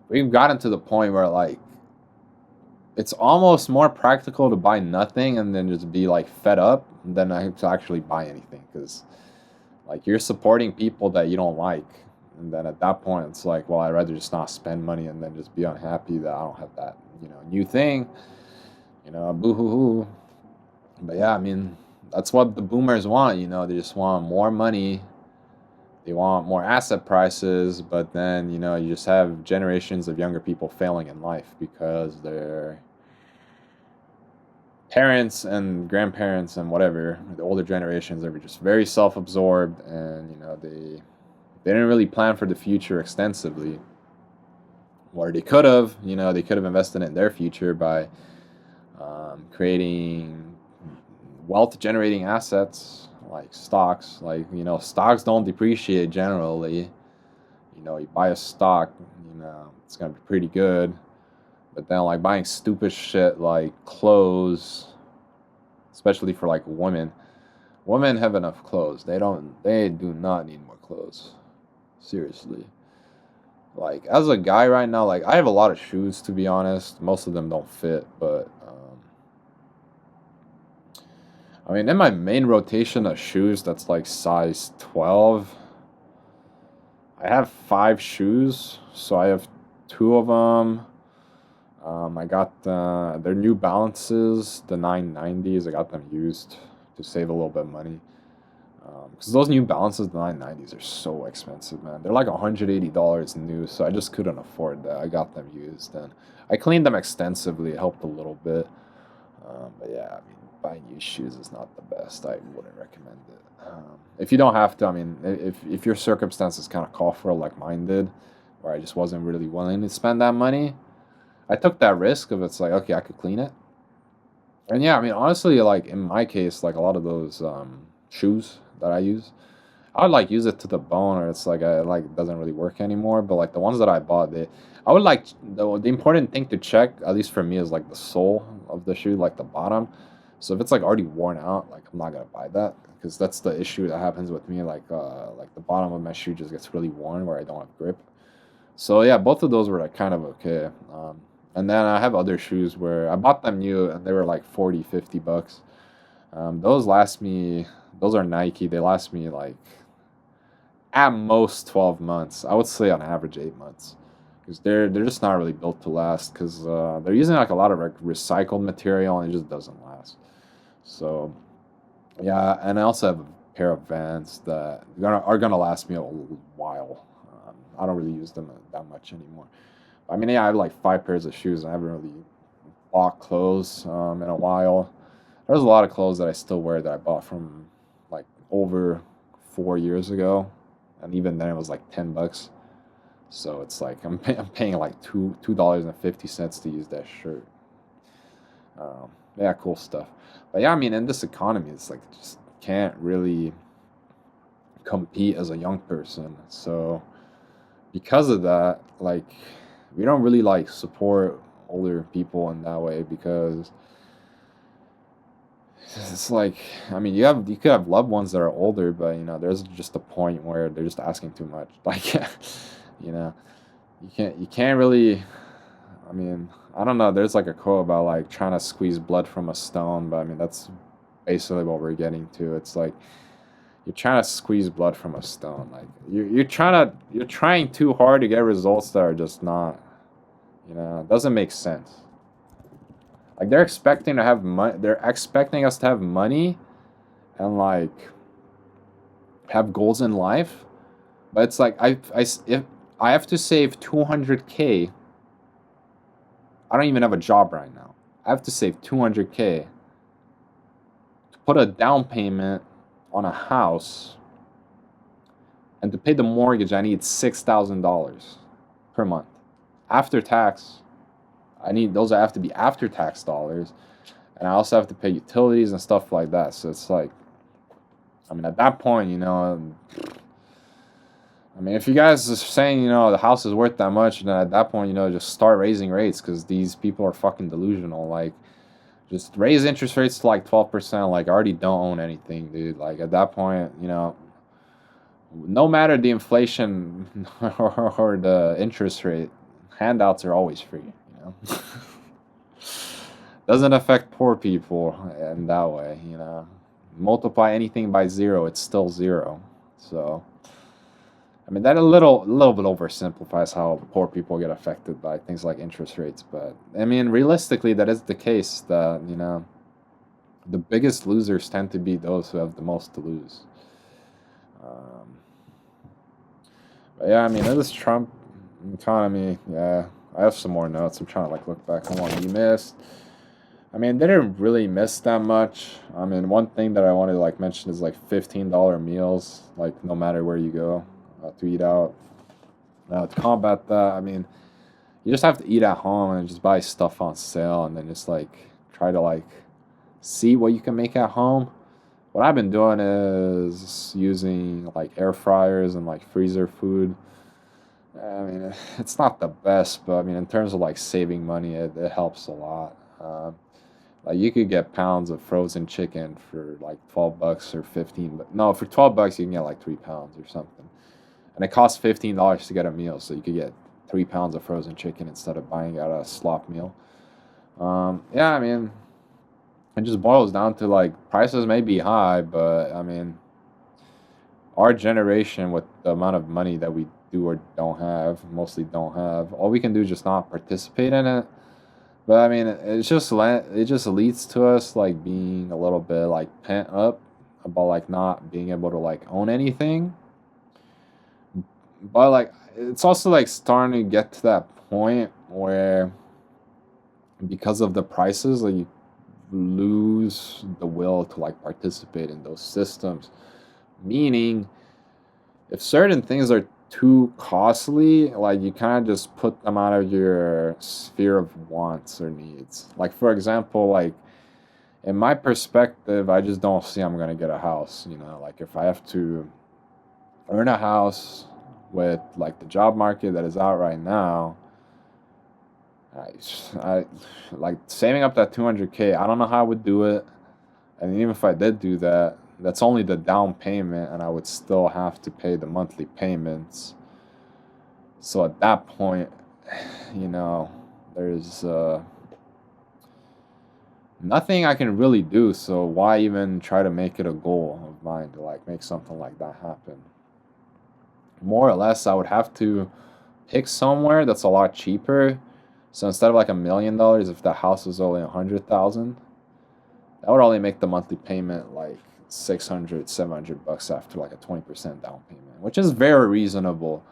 we've gotten to the point where like it's almost more practical to buy nothing and then just be like fed up than to actually buy anything, because like you're supporting people that you don't like, and then at that point it's like, well, I'd rather just not spend money and then just be unhappy that I don't have that new thing, boo hoo hoo. But yeah, I mean, that's what the boomers want. They just want more money, they want more asset prices, but then you just have generations of younger people failing in life because their parents and grandparents and whatever, the older generations, are just very self-absorbed, and they didn't really plan for the future extensively. Or they could have invested in their future by creating wealth generating assets like stocks. Like stocks don't depreciate generally. You buy a stock, it's gonna be pretty good. But then like buying stupid shit like clothes, especially for like women. Women have enough clothes. They do not need more clothes. Seriously. Like as a guy right now, like I have a lot of shoes, to be honest. Most of them don't fit, but I mean, in my main rotation of shoes that's like size 12, I have 5 shoes. So I have 2 of them. I got their New Balances, the 990s. I got them used to save a little bit of money. Because those New Balances, the 990s, are so expensive, man. They're like $180 new, so I just couldn't afford that. I got them used, and I cleaned them extensively. It helped a little bit. But yeah, I mean, buying used shoes is not the best. I wouldn't recommend it. If you don't have to, I mean, if your circumstances kind of call for it, like mine did, where I just wasn't really willing to spend that money, I took that risk of it's like, okay, I could clean it. And yeah, I mean, honestly, like in my case, like a lot of those shoes that I use, I would like use it to the bone, or it's like I like it doesn't really work anymore. But like the ones that I bought, I would like the important thing to check, at least for me, is like the sole of the shoe, like the bottom. So if it's like already worn out, like I'm not gonna buy that, because that's the issue that happens with me. Like the bottom of my shoe just gets really worn where I don't have grip. So yeah, both of those were like kind of okay. And then I have other shoes where I bought them new and they were like 40, $50. Those last me, those are Nike. They last me like at most 12 months. I would say on average 8 months. Because they're just not really built to last, because they're using like a lot of recycled material and it just doesn't last. So yeah, and I also have a pair of Vans that are gonna last me a while. I don't really use them that much anymore. I mean, yeah, I have like 5 pairs of shoes, and I haven't really bought clothes in a while. There's a lot of clothes that I still wear that I bought from like over 4 years ago, and even then it was like $10. So it's like I'm paying like $2.50 to use that shirt. Yeah, cool stuff. But yeah, I mean, in this economy, it's like just can't really compete as a young person. So because of that, like we don't really like support older people in that way, because it's like, I mean, you could have loved ones that are older, but there's just a point where they're just asking too much. Like you know you can't really, I mean, I don't know, there's like a quote about like trying to squeeze blood from a stone, but I mean that's basically what we're getting to. It's like you're trying to squeeze blood from a stone. Like you're trying too hard to get results that are just not, it doesn't make sense. Like they're expecting to have money. They're expecting us to have money and like have goals in life, but it's like if I have to save 200K, I don't even have a job right now. I have to save 200K to put a down payment on a house, and to pay the mortgage, I need $6,000 per month. After tax, those have to be after tax dollars, and I also have to pay utilities and stuff like that. So it's like, I mean, at that point, I mean, if you guys are saying, the house is worth that much, then at that point, just start raising rates, because these people are fucking delusional. Like, just raise interest rates to like 12%. Like, I already don't own anything, dude. Like, at that point, no matter the inflation or the interest rate, handouts are always free. Doesn't affect poor people in that way. Multiply anything by zero, it's still zero. So, I mean, that a little bit oversimplifies how poor people get affected by things like interest rates. But, I mean, realistically, that is the case that, the biggest losers tend to be those who have the most to lose. But yeah, I mean, this Trump economy, yeah, I have some more notes. I'm trying to like look back on what he missed. I mean, they didn't really miss that much. I mean, one thing that I wanted to like mention is like $15 meals, like no matter where you go, to eat out. To combat that, I mean, you just have to eat at home and just buy stuff on sale, and then just like try to like see what you can make at home. What I've been doing is using like air fryers and like freezer food. I mean, it's not the best, but I mean, in terms of like saving money, it helps a lot. Like you could get pounds of frozen chicken for like $12 or 15, but no, for $12 you can get like 3 pounds or something, and it costs $15 to get a meal, so you could get 3 pounds of frozen chicken instead of buying out a slop meal. Yeah, I mean, it just boils down to like prices may be high, but I mean, our generation with the amount of money that we do or don't have, mostly don't have, all we can do is just not participate in it. But I mean, it just leads to us like being a little bit like pent up about like not being able to like own anything. But like it's also like starting to get to that point where because of the prices, like you lose the will to like participate in those systems. Meaning, if certain things are too costly, like you kind of just put them out of your sphere of wants or needs. Like for example, like in my perspective, I just don't see I'm gonna get a house. Like if I have to earn a house with like the job market that is out right now, I like saving up that 200K. I don't know how I would do it, and even if I did do that, that's only the down payment, and I would still have to pay the monthly payments. So at that point, there's nothing I can really do. So why even try to make it a goal of mine to like make something like that happen? More or less, I would have to pick somewhere that's a lot cheaper. So instead of like $1 million, if the house was only 100,000, that would only make the monthly payment like $600-700 after like a 20% down payment, which is very reasonable.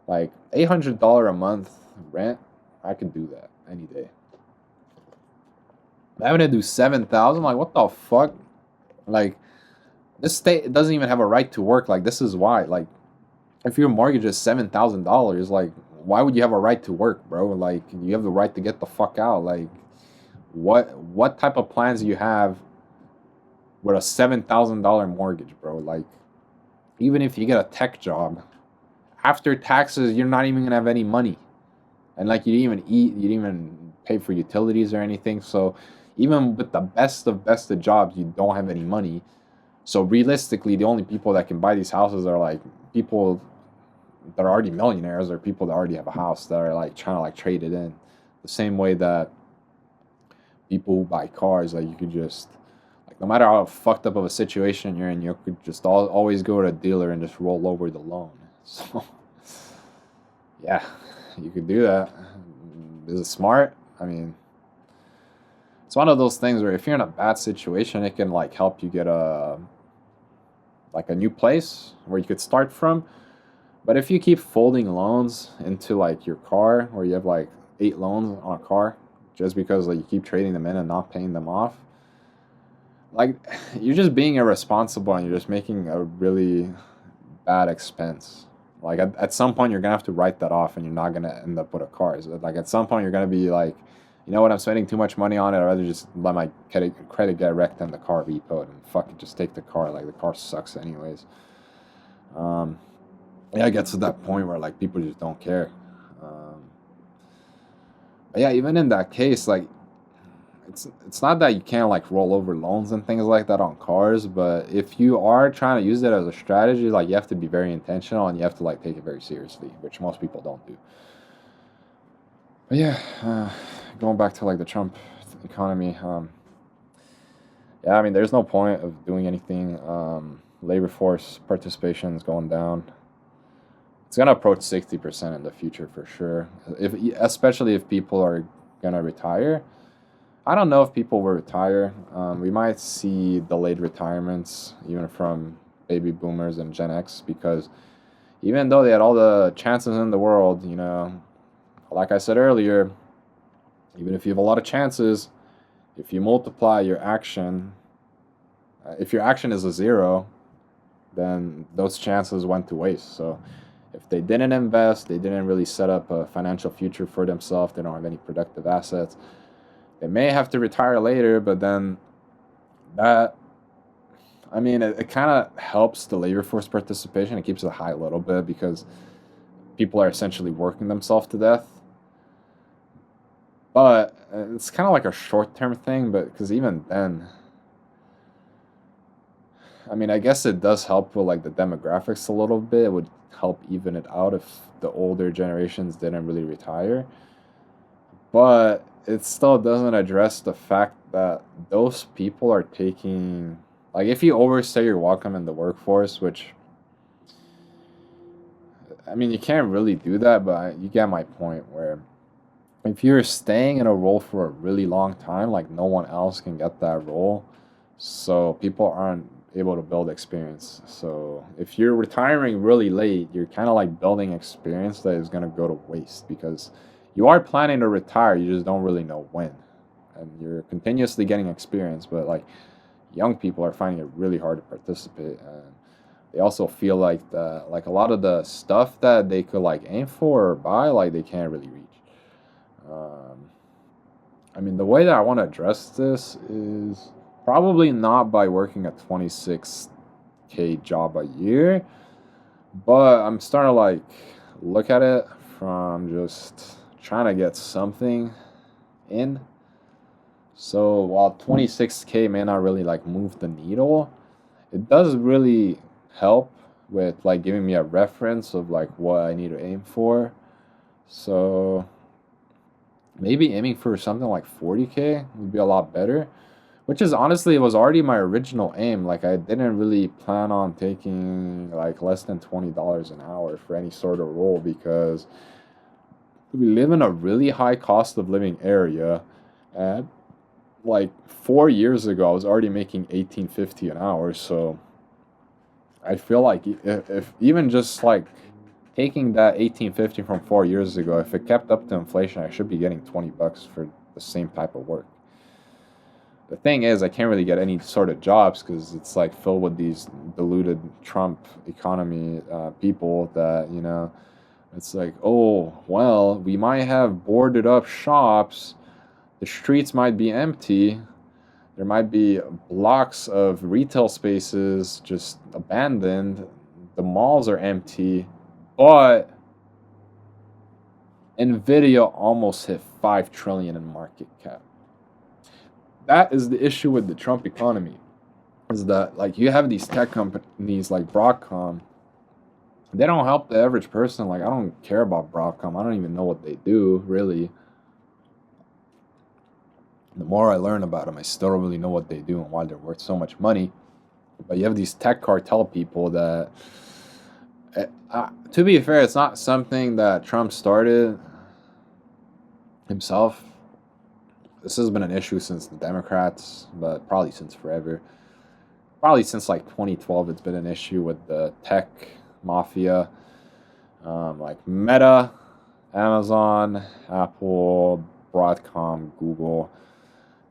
Like $800 a month rent, I could do that any day. Having to do 7,000, like what the fuck? Like this state doesn't even have a right to work. Like this is why. Like if your mortgage is $7,000, like why would you have a right to work, bro? Like you have the right to get the fuck out. Like what type of plans do you have with a $7,000 mortgage, bro? Like even if you get a tech job, after taxes, you're not even gonna have any money, and like you didn't even eat, you didn't even pay for utilities or anything. So even with the best of jobs, you don't have any money. So realistically, the only people that can buy these houses are like people that are already millionaires or people that already have a house that are like trying to like trade it in. The same way that people who buy cars, like you could just like no matter how fucked up of a situation you're in, you could just always go to a dealer and just roll over the loan. So yeah, you could do that. Is it smart? I mean, it's one of those things where if you're in a bad situation, it can like help you get a new place where you could start from. But if you keep folding loans into like your car, or you have like 8 loans on a car just because like you keep trading them in and not paying them off, like you're just being irresponsible and you're just making a really bad expense. Like at some point you're gonna have to write that off, and you're not gonna end up with a car. So like at some point you're gonna be like you know what, I'm spending too much money on it. I'd rather just let my credit get wrecked and the car repoed and fuck it, just take the car. Like the car sucks anyways. Um, yeah, it gets to that point where like people just don't care. Um, but yeah, even in that case, like it's not that you can't like roll over loans and things like that on cars, but if you are trying to use it as a strategy, like you have to be very intentional and you have to like take it very seriously, which most people don't do. But yeah, going back to like the Trump economy, yeah, I mean, there's no point of doing anything. Labor force participation is going down. It's gonna approach 60% in the future for sure. If especially if people are gonna retire. I don't know if people will retire. We might see delayed retirements even from baby boomers and Gen X because even though they had all the chances in the world, you know, like I said earlier, even if you have a lot of chances, if you multiply your action, if your action is a zero, then those chances went to waste. So if they didn't invest, they didn't really set up a financial future for themselves, they don't have any productive assets, they may have to retire later, but then that, I mean, it kind of helps the labor force participation. It keeps it high a little bit because people are essentially working themselves to death. But it's kind of like a short term thing, but because even then, I mean, I guess it does help with like the demographics a little bit. It would help even it out if the older generations didn't really retire. But it still doesn't address the fact that those people are taking, like, if you overstay your welcome in the workforce, which, I mean, you can't really do that, but you get my point where if you're staying in a role for a really long time, like, no one else can get that role. So people aren't able to build experience. So if you're retiring really late, you're kind of like building experience that is going to go to waste because you are planning to retire, you just don't really know when. And you're continuously getting experience, but like young people are finding it really hard to participate. And they also feel like like a lot of the stuff that they could like aim for or buy, like they can't really reach. Um, I mean, the way that I want to address this is probably not by working a 26K job a year, but I'm starting to like look at it from just trying to get something in. So while 26K may not really like move the needle, it does really help with like giving me a reference of like what I need to aim for. So maybe aiming for something like 40K would be a lot better, which is honestly, it was already my original aim. Like I didn't really plan on taking like less than $20 an hour for any sort of role because we live in a really high cost of living area, and like 4 years ago I was already making 18.50 an hour. So I feel like if even just like taking that 18.50 from 4 years ago, if it kept up to inflation, I should be getting $20 for the same type of work. The thing is, I can't really get any sort of jobs because it's like filled with these deluded Trump economy people that, you know, it's like, oh, well, we might have boarded up shops, the streets might be empty, there might be blocks of retail spaces just abandoned, the malls are empty, but Nvidia almost hit 5 trillion in market cap. That is the issue with the Trump economy, is that like you have these tech companies like Broadcom, they don't help the average person. Like I don't care about Broadcom. I don't even know what they do really. The more I learn about them, I still don't really know what they do and why they're worth so much money. But you have these tech cartel people that, to be fair, it's not something that Trump started himself. This has been an issue since the Democrats, but probably since forever. Probably since like 2012, it's been an issue with the tech mafia, like Meta, Amazon, Apple, Broadcom, Google.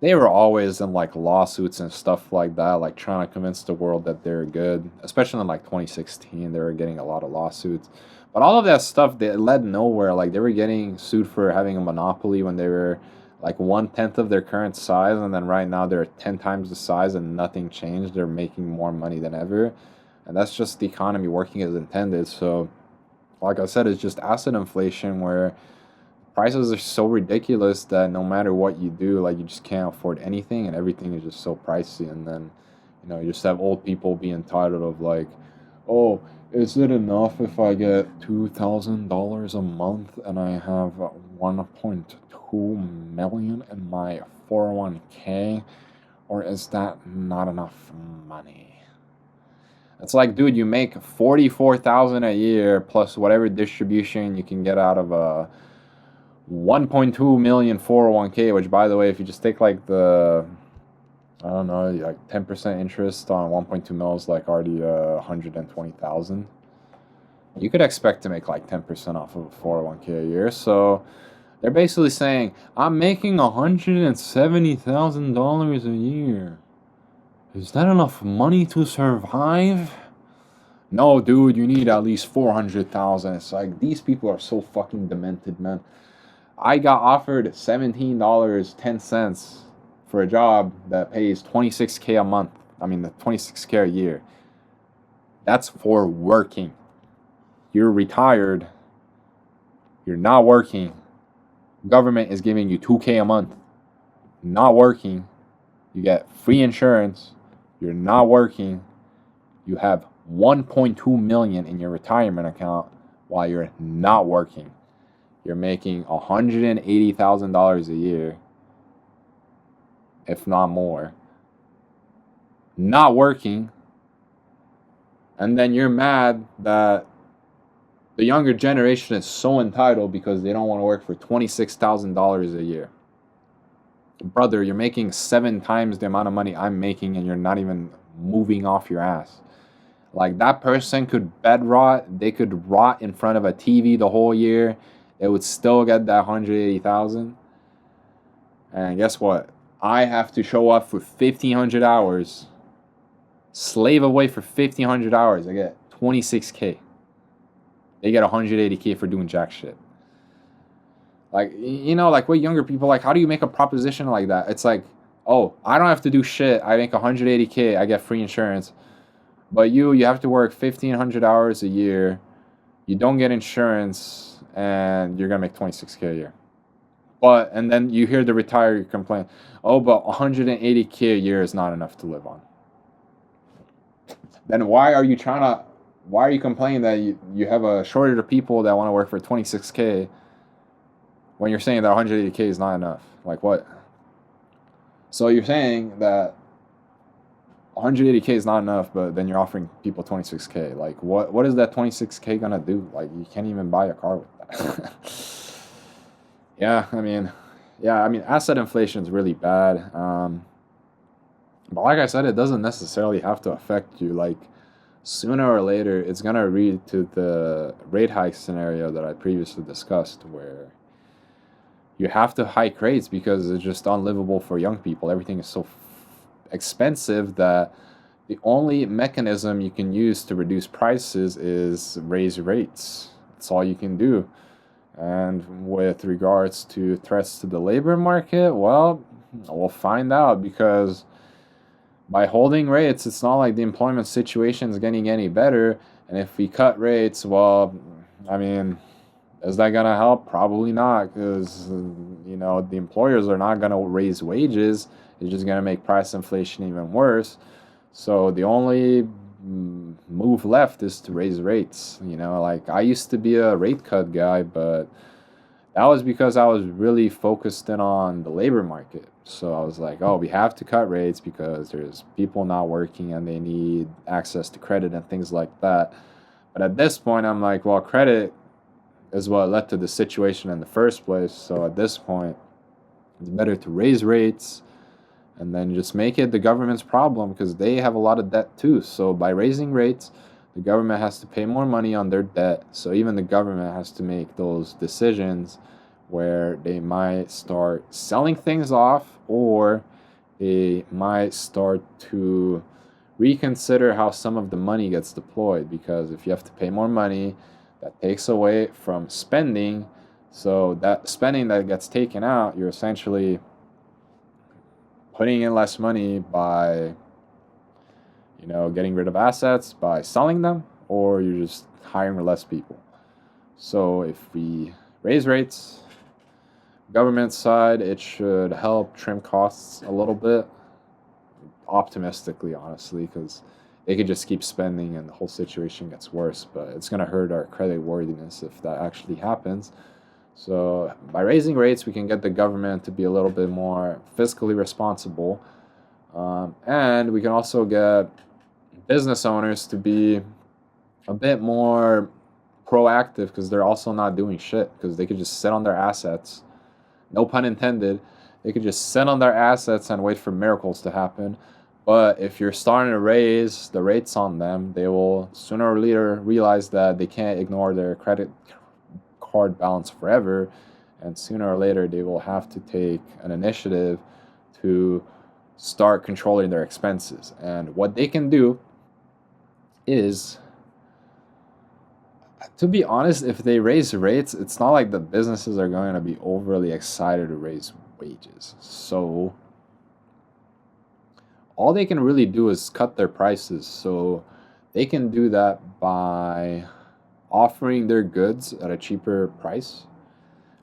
They were always in like lawsuits and stuff like that, like trying to convince the world that they're good. Especially in like 2016, they were getting a lot of lawsuits. But all of that stuff, they led nowhere. Like they were getting sued for having a monopoly when they were like 1/10 of their current size, and then right now they're 10 times the size and nothing changed. They're making more money than ever, and that's just the economy working as intended. So, like I said, it's just asset inflation where prices are so ridiculous that no matter what you do, like you just can't afford anything, and everything is just so pricey. And then, you just have old people be entitled of like, oh, is it enough if I get $2,000 a month and I have 1.2 million in my 401k, or is that not enough money? It's like, dude, you make 44,000 a year plus whatever distribution you can get out of a 1.2 million 401k, which, by the way, if you just take like I don't know, like 10% interest on 1.2 mil is like already 120,000. You could expect to make like 10% off of a 401k a year. So they're basically saying, I'm making $170,000 a year. Is that enough money to survive? No, dude, you need at least 400,000. It's like, these people are so fucking demented, man. I got offered $17.10 for a job that pays $26K a month. I mean, the $26K a year. That's for working. You're retired. You're not working. Government is giving you $2K a month. Not working. You get free insurance. You're not working. You have 1.2 million in your retirement account while you're not working. You're making $180,000 a year, if not more, not working, and then you're mad that the younger generation is so entitled because they don't want to work for $26,000 a year. Brother, you're making 7 times the amount of money I'm making, and you're not even moving off your ass. Like, that person could bed rot. They could rot in front of a TV the whole year. It would still get that 180,000. And guess what? I have to show up for 1,500 hours, slave away for 1,500 hours. I get 26K. They get 180K for doing jack shit. Like, like with younger people, like, how do you make a proposition like that? It's like, oh, I don't have to do shit. I make 180K. I get free insurance. But you have to work 1,500 hours a year. You don't get insurance, and you're going to make 26K a year. And then you hear the retiree complain, oh, but 180K a year is not enough to live on. Then why are you complaining that you have a shortage of people that want to work for 26K when you're saying that 180K is not enough? Like, what? So you're saying that 180K is not enough, but then you're offering people 26K. Like, what is that 26K gonna do? Like, you can't even buy a car with that. Yeah, I mean, asset inflation is really bad. But like I said, it doesn't necessarily have to affect you. Like, sooner or later, it's gonna lead to the rate hike scenario that I previously discussed, where you have to hike rates because it's just unlivable for young people. Everything is so expensive that the only mechanism you can use to reduce prices is raise rates. That's all you can do. And with regards to threats to the labor market, well, we'll find out, because by holding rates, it's not like the employment situation is getting any better. And if we cut rates, well, I mean, is that going to help? Probably not, because, the employers are not going to raise wages. It's just going to make price inflation even worse. So the only move left is to raise rates. Like, I used to be a rate cut guy, but that was because I was really focused in on the labor market. So I was like, oh, we have to cut rates because there's people not working and they need access to credit and things like that. But at this point, I'm like, well, credit is what led to the situation in the first place. So at this point, it's better to raise rates and then just make it the government's problem, because they have a lot of debt too. So by raising rates, the government has to pay more money on their debt. So even the government has to make those decisions where they might start selling things off, or they might start to reconsider how some of the money gets deployed. Because if you have to pay more money, that takes away from spending, So that spending that gets taken out, you're essentially putting in less money by, getting rid of assets by selling them, or you're just hiring less people. So if we raise rates, government side, it should help trim costs a little bit, optimistically, honestly, because they could just keep spending and the whole situation gets worse. But it's going to hurt our credit worthiness if that actually happens. So by raising rates, we can get the government to be a little bit more fiscally responsible. And we can also get business owners to be a bit more proactive, because they're also not doing shit, because they could just sit on their assets. No pun intended. They could just sit on their assets and wait for miracles to happen. But if you're starting to raise the rates on them, they will sooner or later realize that they can't ignore their credit card balance forever, and sooner or later they will have to take an initiative to start controlling their expenses. And what they can do is, to be honest, if they raise rates, it's not like the businesses are going to be overly excited to raise wages. So all they can really do is cut their prices. So they can do that by offering their goods at a cheaper price,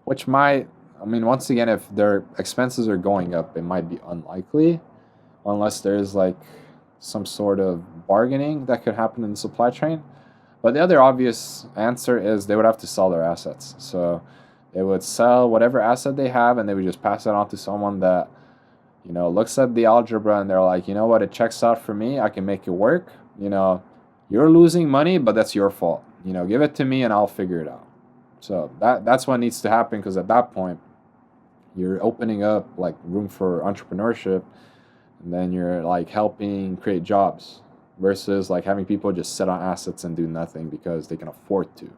which might, once again, if their expenses are going up, it might be unlikely, unless there's like some sort of bargaining that could happen in the supply chain. But the other obvious answer is they would have to sell their assets. So they would sell whatever asset they have, and they would just pass it on to someone that, looks at the algebra and they're like, you know what, it checks out for me. I can make it work. You're losing money, but that's your fault. Give it to me and I'll figure it out. So that's what needs to happen, because at that point, you're opening up like room for entrepreneurship, and then you're like helping create jobs, versus like having people just sit on assets and do nothing because they can afford to.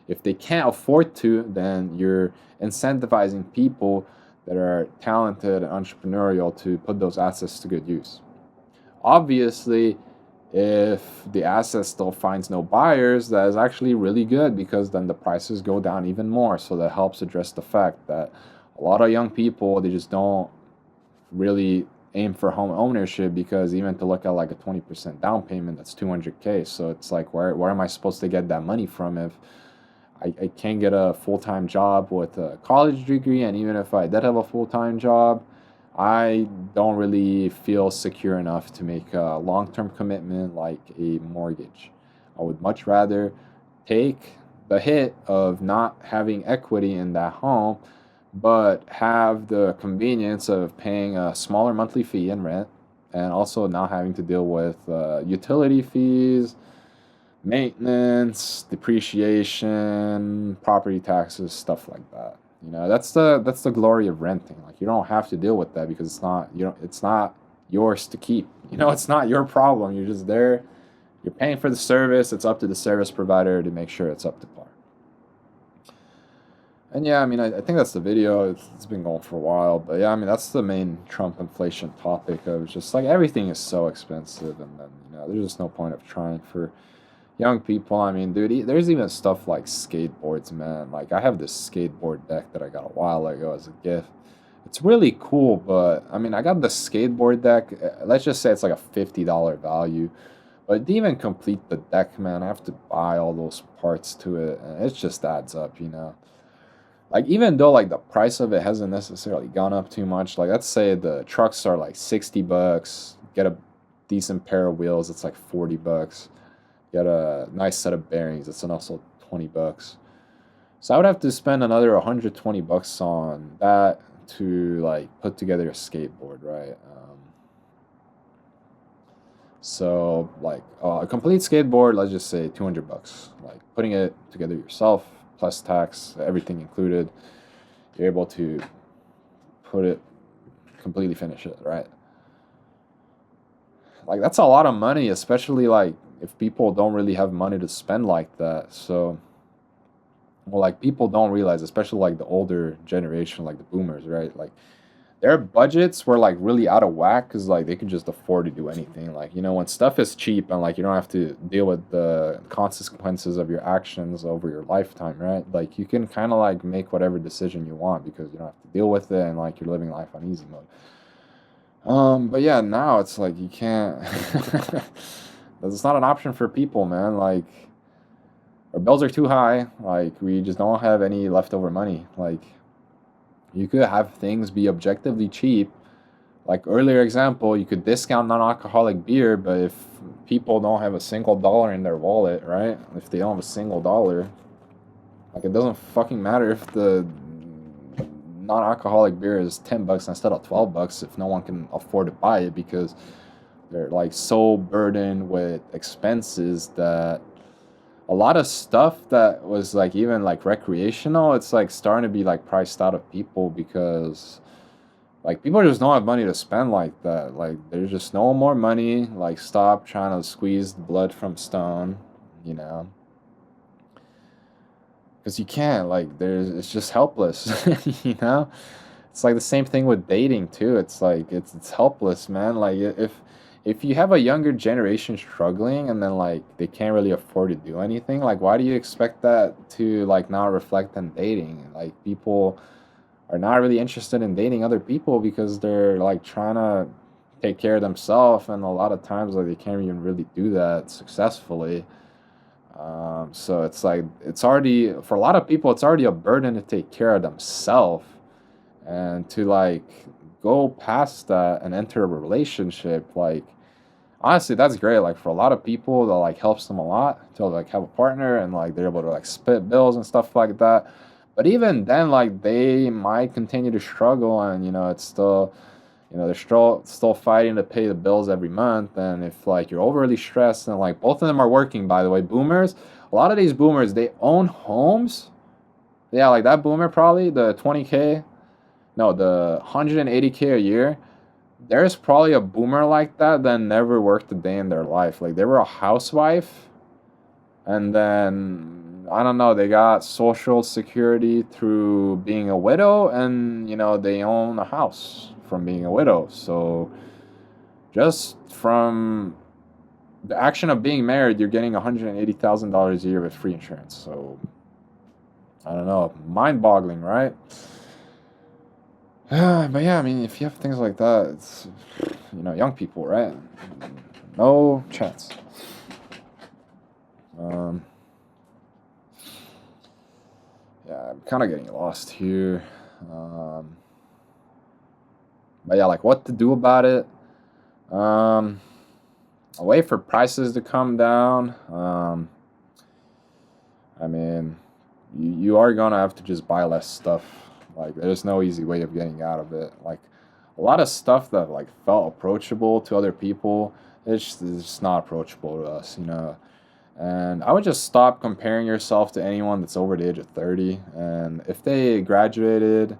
If they can't afford to, then you're incentivizing people that are talented and entrepreneurial to put those assets to good use. Obviously, if the asset still finds no buyers, that is actually really good, because then the prices go down even more. So that helps address the fact that a lot of young people, they just don't really aim for home ownership, because even to look at like a 20% down payment, that's $200K. So it's like, where am I supposed to get that money from if I can't get a full-time job with a college degree? And even if I did have a full-time job, I don't really feel secure enough to make a long-term commitment like a mortgage. I would much rather take the hit of not having equity in that home, but have the convenience of paying a smaller monthly fee in rent, and also not having to deal with utility fees, maintenance, depreciation, property taxes, stuff like that. That's the glory of renting. Like, you don't have to deal with that, because it's not yours to keep. It's not your problem. You're just there. You're paying for the service. It's up to the service provider to make sure it's up to par. And yeah, I think that's the video. It's been going for a while, but yeah, that's the main Trump inflation topic. Of just like, everything is so expensive, and then there's just no point of trying for young people. Dude, there's even stuff like skateboards, man. Like, I have this skateboard deck that I got a while ago as a gift. It's really cool, but I got the skateboard deck. Let's just say it's like a $50 value. But to even complete the deck, man, I have to buy all those parts to it, and it just adds up. Like, even though like the price of it hasn't necessarily gone up too much, like let's say the trucks are like $60, get a decent pair of wheels, it's like $40. Get a nice set of bearings, it's also $20. So I would have to spend another $120 on that to like put together a skateboard, right? So like a complete skateboard, let's just say $200. Like, putting it together yourself, plus tax, everything included, you're able to completely finish it, right? Like, that's a lot of money, especially like if people don't really have money to spend like that. So, well, like, people don't realize, especially like the older generation, like the boomers, right? Like, their budgets were like really out of whack because like they could just afford to do anything. Like, you know, when stuff is cheap and like you don't have to deal with the consequences of your actions over your lifetime, right? Like you can kind of like make whatever decision you want because you don't have to deal with it and like you're living life on easy mode. But yeah, now it's like you can't. It's not an option for people, man. Like our bills are too high. Like we just don't have any leftover money. Like you could have things be objectively cheap. Like earlier example, you could discount non-alcoholic beer, but if people don't have a single dollar in their wallet, right? If they don't have a single dollar, like it doesn't fucking matter if the non-alcoholic beer is $10 instead of $12 if no one can afford to buy it because they're like so burdened with expenses that a lot of stuff that was like even like recreational, it's like starting to be like priced out of people because like people just don't have money to spend like that. Like there's just no more money. Like stop trying to squeeze the blood from stone, you know. Because you can't, like there's it's just helpless, you know. It's like the same thing with dating too. It's like it's helpless, man. Like if you have a younger generation struggling and then like they can't really afford to do anything, like why do you expect that to like not reflect on dating? Like people are not really interested in dating other people because they're like trying to take care of themselves and a lot of times like they can't even really do that successfully. So it's like it's already for a lot of people it's already a burden to take care of themselves and to like go past that and enter a relationship like honestly that's great like for a lot of people that like helps them a lot to like have a partner and like they're able to like split bills and stuff like that, but even then like they might continue to struggle and you know it's still you know they're still fighting to pay the bills every month, and if like you're overly stressed and like both of them are working by the way, boomers, a lot of these boomers they own homes. Yeah, like that boomer probably the 20K, no, the 180K a year, there's probably a boomer like that that never worked a day in their life. Like they were a housewife and then I don't know, they got social security through being a widow and you know they own a house from being a widow. So just from the action of being married, you're getting $180,000 a year with free insurance. So I don't know, mind-boggling, right? But yeah, I mean, if you have things like that, it's you know, young people, right? No chance. Yeah, I'm kind of getting lost here. But yeah, like what to do about it? A way for prices to come down. I mean, you are gonna have to just buy less stuff. Like, there's no easy way of getting out of it. Like, a lot of stuff that like felt approachable to other people, it's just not approachable to us, you know. And I would just stop comparing yourself to anyone that's over the age of 30. And if they graduated,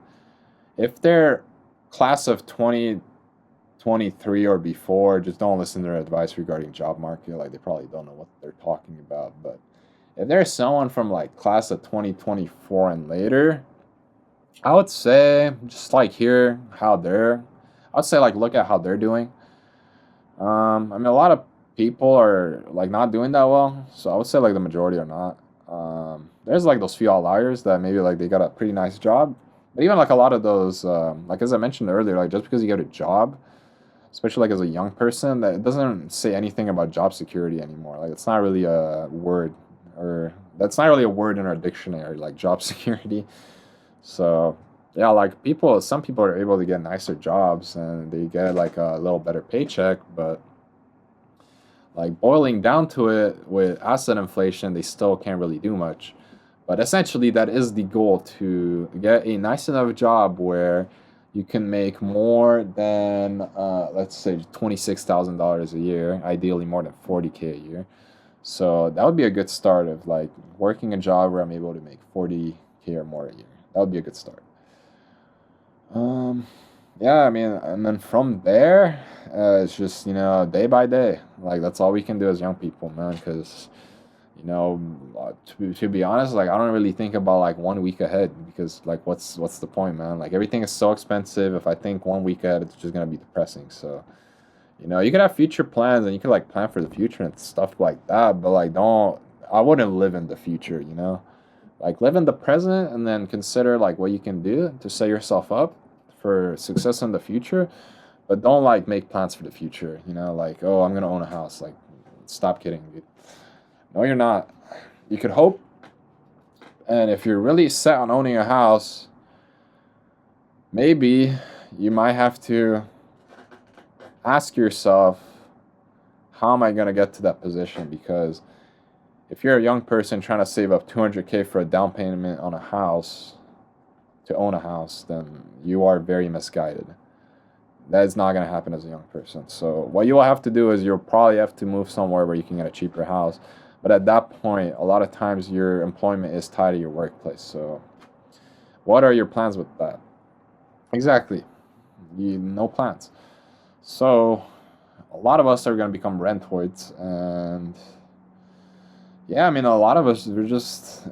if they're class of 2023 or before, just don't listen to their advice regarding job market. Like they probably don't know what they're talking about. But if there's someone from like class of 2024 and later, I would say just like hear how they're. I would say like look at how they're doing. I mean, a lot of people are like not doing that well, so I would say like the majority are not. There's like those few outliers that maybe like they got a pretty nice job, but even like a lot of those, like as I mentioned earlier, like just because you get a job, especially like as a young person, that it doesn't say anything about job security anymore. Like it's not really a word, or that's not really a word in our dictionary, like job security. So yeah, like people, some people are able to get nicer jobs and they get like a little better paycheck, but like boiling down to it with asset inflation, they still can't really do much. But essentially, that is the goal, to get a nice enough job where you can make more than, let's say, $26,000 a year, ideally more than 40K a year. So that would be a good start of like working a job where I'm able to make 40K or more a year. That would be a good start. Um, yeah, I mean, and then from there, it's just, you know, day by day. Like, that's all we can do as young people, man, because You know, to be honest, like I don't really think about like 1 week ahead, because like what's the point, man? Like everything is so expensive. If I think 1 week ahead, it's just gonna be depressing. So you know, you could have future plans and you could like plan for the future and stuff like that, but like don't. I wouldn't live in the future. You know, like live in the present and then consider like what you can do to set yourself up for success in the future, but don't like make plans for the future. You know, like, oh, I'm gonna own a house. Like, stop kidding, dude. No, you're not. You could hope, and if you're really set on owning a house, maybe you might have to ask yourself, how am I gonna get to that position? Because if you're a young person trying to save up 200K for a down payment on a house, to own a house, then you are very misguided. That is not going to happen as a young person. So what you will have to do is you'll probably have to move somewhere where you can get a cheaper house. But at that point, a lot of times your employment is tied to your workplace. So what are your plans with that? Exactly. No plans. So a lot of us are going to become renthoids. And yeah, I mean, a lot of us, we're just...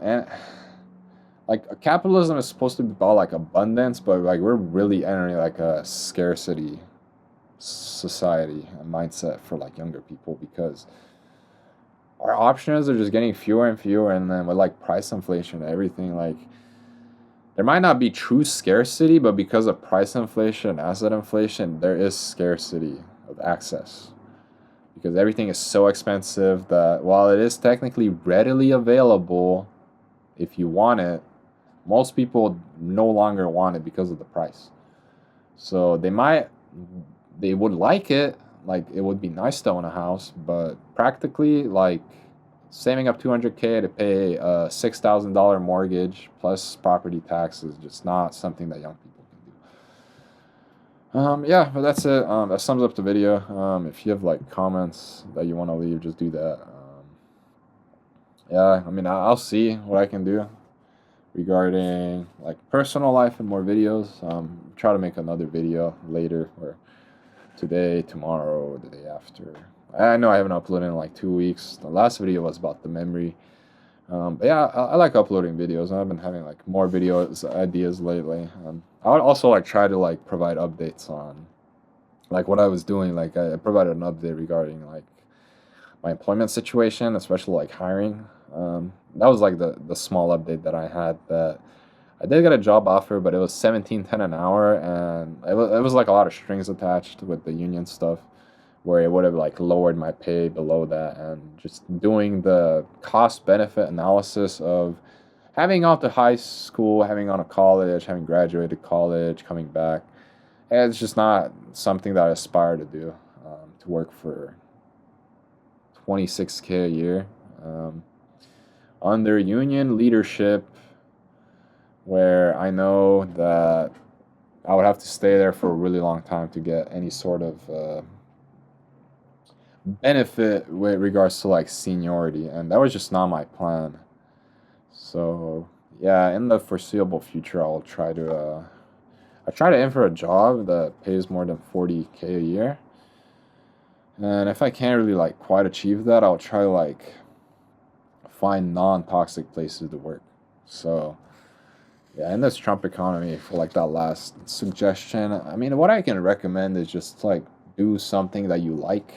like capitalism is supposed to be about like abundance, but like we're really entering like a scarcity society, a mindset for like younger people, because our options are just getting fewer and fewer, and then with like price inflation and everything, like there might not be true scarcity, but because of price inflation, asset inflation, there is scarcity of access, because everything is so expensive that while it is technically readily available if you want it, most people no longer want it because of the price. So they would like it, like it would be nice to own a house, but practically, like saving up 200K to pay a $6,000 mortgage plus property tax is just not something that young people can do. Yeah, but that's it. That sums up the video. If you have like comments that you want to leave, just do that. Yeah, I mean, I'll see what I can do regarding like personal life and more videos. Try to make another video later, or today, tomorrow, or the day after. I know I haven't uploaded in like 2 weeks. The last video was about the memory. But yeah, I like uploading videos. I've been having like more videos ideas lately. I would also like try to like provide updates on like what I was doing. Like I provided an update regarding like my employment situation, especially like hiring. That was like the small update that I had, that I did get a job offer, but it was 17.10 an hour, and it was like a lot of strings attached with the union stuff, where it would have like lowered my pay below that, and just doing the cost benefit analysis of having gone to high school, having gone to college, having graduated college, coming back. It's just not something that I aspire to do, to work for 26K a year. Under union leadership, where I know that I would have to stay there for a really long time to get any sort of benefit with regards to like seniority, and that was just not my plan. So yeah, in the foreseeable future, I try to aim for a job that pays more than 40K a year, and if I can't really like quite achieve that, I'll try to like find non-toxic places to work. So yeah, in this Trump economy, for like that last suggestion, I mean, what I can recommend is just like do something that you like,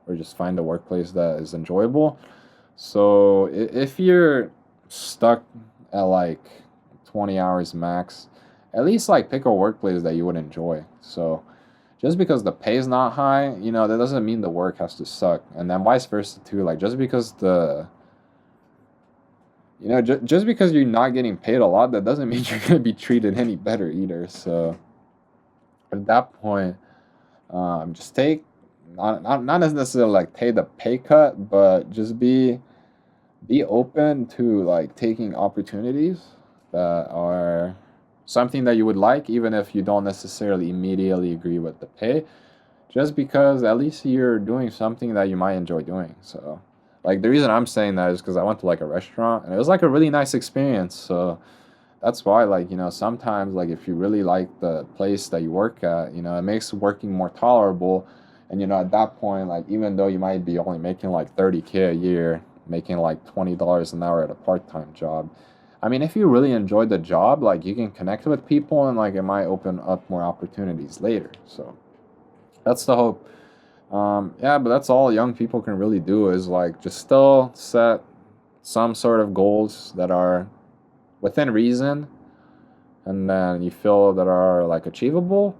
or just find a workplace that is enjoyable. So if you're stuck at like 20 hours max, at least like pick a workplace that you would enjoy. So just because the pay is not high, you know, that doesn't mean the work has to suck. And then vice versa too. Like just because just because you're not getting paid a lot, that doesn't mean you're going to be treated any better either. So at that point, just take, not necessarily like take the pay cut, but just be open to like taking opportunities that are something that you would like, even if you don't necessarily immediately agree with the pay, just because at least you're doing something that you might enjoy doing. So like the reason I'm saying that is because I went to like a restaurant and it was like a really nice experience. So that's why, like, you know, sometimes like if you really like the place that you work at, you know, it makes working more tolerable. And you know, at that point, like even though you might be only making like 30K a year, making like $20 an hour at a part-time job. I mean, if you really enjoy the job, like you can connect with people and like it might open up more opportunities later. So that's the hope. Yeah, but that's all young people can really do is like just still set some sort of goals that are within reason and then you feel that are like achievable.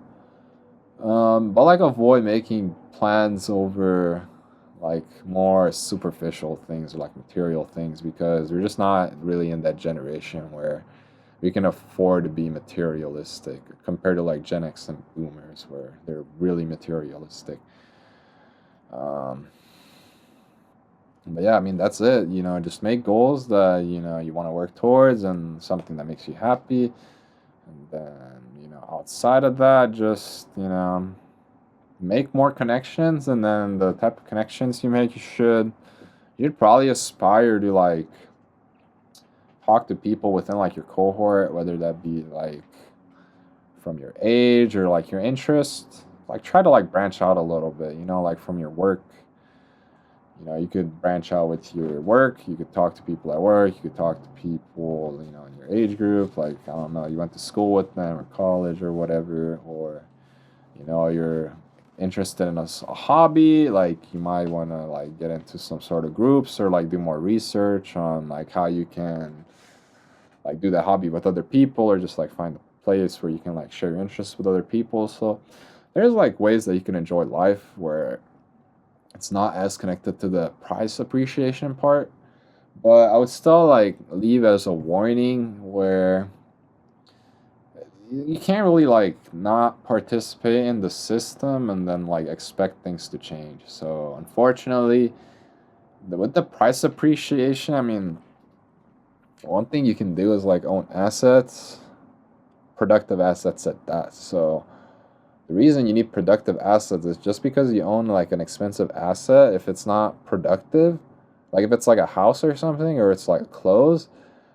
But like avoid making plans over like more superficial things or like material things because we're just not really in that generation where we can afford to be materialistic compared to like Gen X and Boomers where they're really materialistic. Um, but yeah, I mean that's it. You know, just make goals that you want to work towards and something that makes you happy. And then outside of that, just make more connections. And then the type of connections you make, you'd probably aspire to like talk to people within like your cohort, whether that be like from your age or like your interest. Like try to like branch out a little bit, like from your work. You could branch out with your work. You could talk to people at work. You could talk to people, in your age group. Like, I don't know, you went to school with them or college or whatever. Or, you're interested in a hobby. Like, you might want to, like, get into some sort of groups or, like, do more research on, like, how you can, like, do that hobby with other people or just, like, find a place where you can, like, share your interests with other people. So there's, like, ways that you can enjoy life where it's not as connected to the price appreciation part, but I would still like leave as a warning where you can't really like not participate in the system and then like expect things to change. So unfortunately, with the price appreciation, I mean, one thing you can do is like own assets, productive assets at that. So the reason you need productive assets is just because you own like an expensive asset, if it's not productive, like if it's like a house or something, or it's like clothes,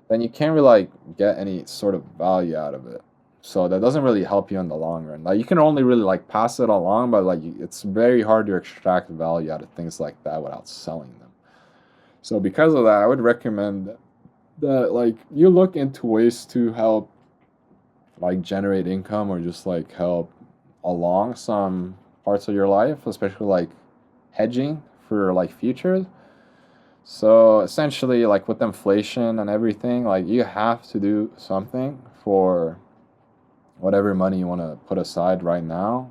then you can't really like get any sort of value out of it. So that doesn't really help you in the long run. Like you can only really like pass it along, but like it's very hard to extract value out of things like that without selling them. So because of that, I would recommend that like you look into ways to help like generate income or just like help along some parts of your life, especially like hedging for like futures. So essentially, like with inflation and everything, like you have to do something for whatever money you want to put aside right now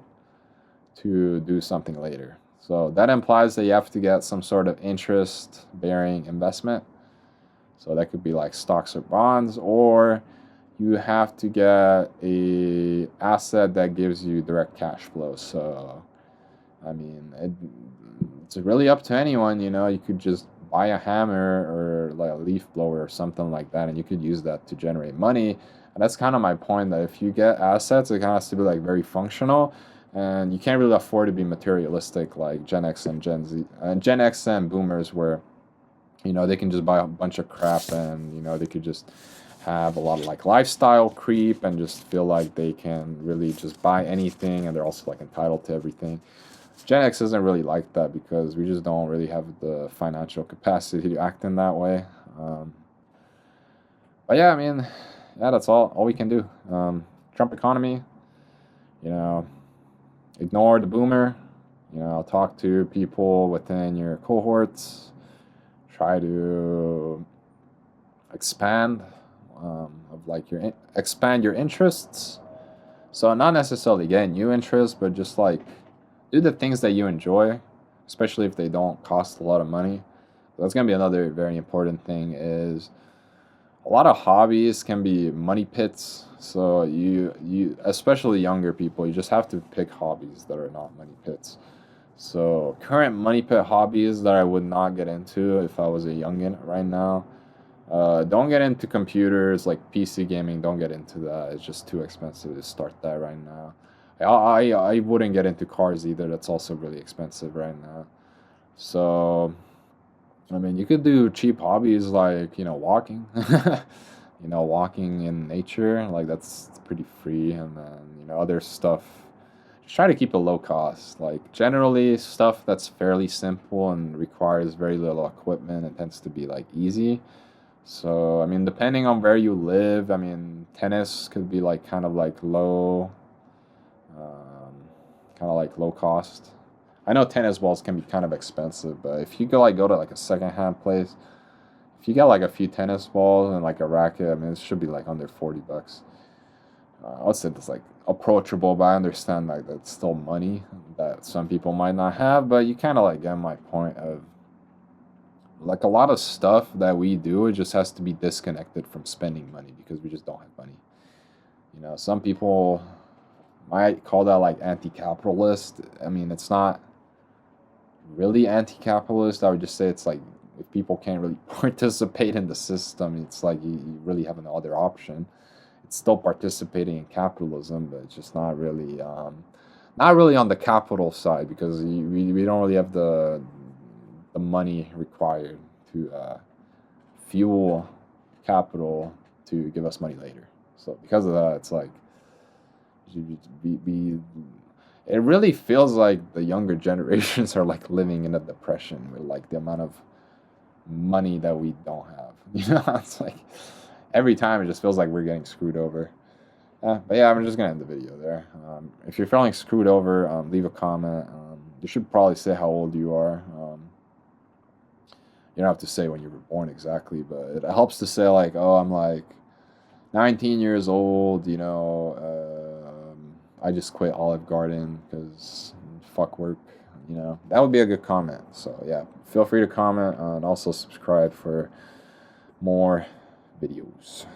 to do something later. So that implies that you have to get some sort of interest bearing investment. So that could be like stocks or bonds, or you have to get a asset that gives you direct cash flow. So, I mean, it's really up to anyone. You could just buy a hammer or like a leaf blower or something like that, and you could use that to generate money. And that's kind of my point, that if you get assets, it kind of has to be like very functional, and you can't really afford to be materialistic like Gen X and Gen Z, Gen X and Boomers, where they can just buy a bunch of crap and they could just have a lot of like lifestyle creep and just feel like they can really just buy anything and they're also like entitled to everything. Gen X isn't really like that because we just don't really have the financial capacity to act in that way. But yeah, I mean, yeah, that's all we can do. Trump economy, you know, ignore the boomer. Talk to people within your cohorts. Try to expand expand your interests. So not necessarily get new interests, but just like do the things that you enjoy, especially if they don't cost a lot of money. That's gonna be another very important thing. Is a lot of hobbies can be money pits. So you especially younger people, you just have to pick hobbies that are not money pits. So current money pit hobbies that I would not get into if I was a youngin right now. Don't get into computers like PC gaming. Don't get into that. It's just too expensive to start that right now. I wouldn't get into cars either. That's also really expensive right now. So I mean, you could do cheap hobbies like walking. Walking in nature, like that's pretty free, and then other stuff try to keep it low cost. Like generally stuff that's fairly simple and requires very little equipment, it tends to be like easy. So I mean, depending on where you live, I mean, tennis could be like kind of like low, um, kind of like low cost. I know tennis balls can be kind of expensive, but if you go to like a secondhand place, if you get like a few tennis balls and like a racket, I mean, it should be like under $40. I would say that's like approachable, but I understand like that's still money that some people might not have. But you kind of like get my point of like a lot of stuff that we do, it just has to be disconnected from spending money because we just don't have money. You know, some people might call that like anti-capitalist. I mean, it's not really anti-capitalist. I would just say it's like if people can't really participate in the system, it's like you really have no other option. It's still participating in capitalism, but it's just not really on the capital side because we don't really have the money required to fuel capital to give us money later. So because of that, it's like we it really feels like the younger generations are like living in a depression with like the amount of money that we don't have. You know, it's like every time it just feels like we're getting screwed over. But yeah, I'm just gonna end the video there. If you're feeling screwed over, leave a comment. You should probably say how old you are. You don't have to say when you were born exactly, but it helps to say like, oh, I'm like 19 years old. You know, I just quit Olive Garden because fuck work. You know, that would be a good comment. So yeah, feel free to comment and also subscribe for more videos.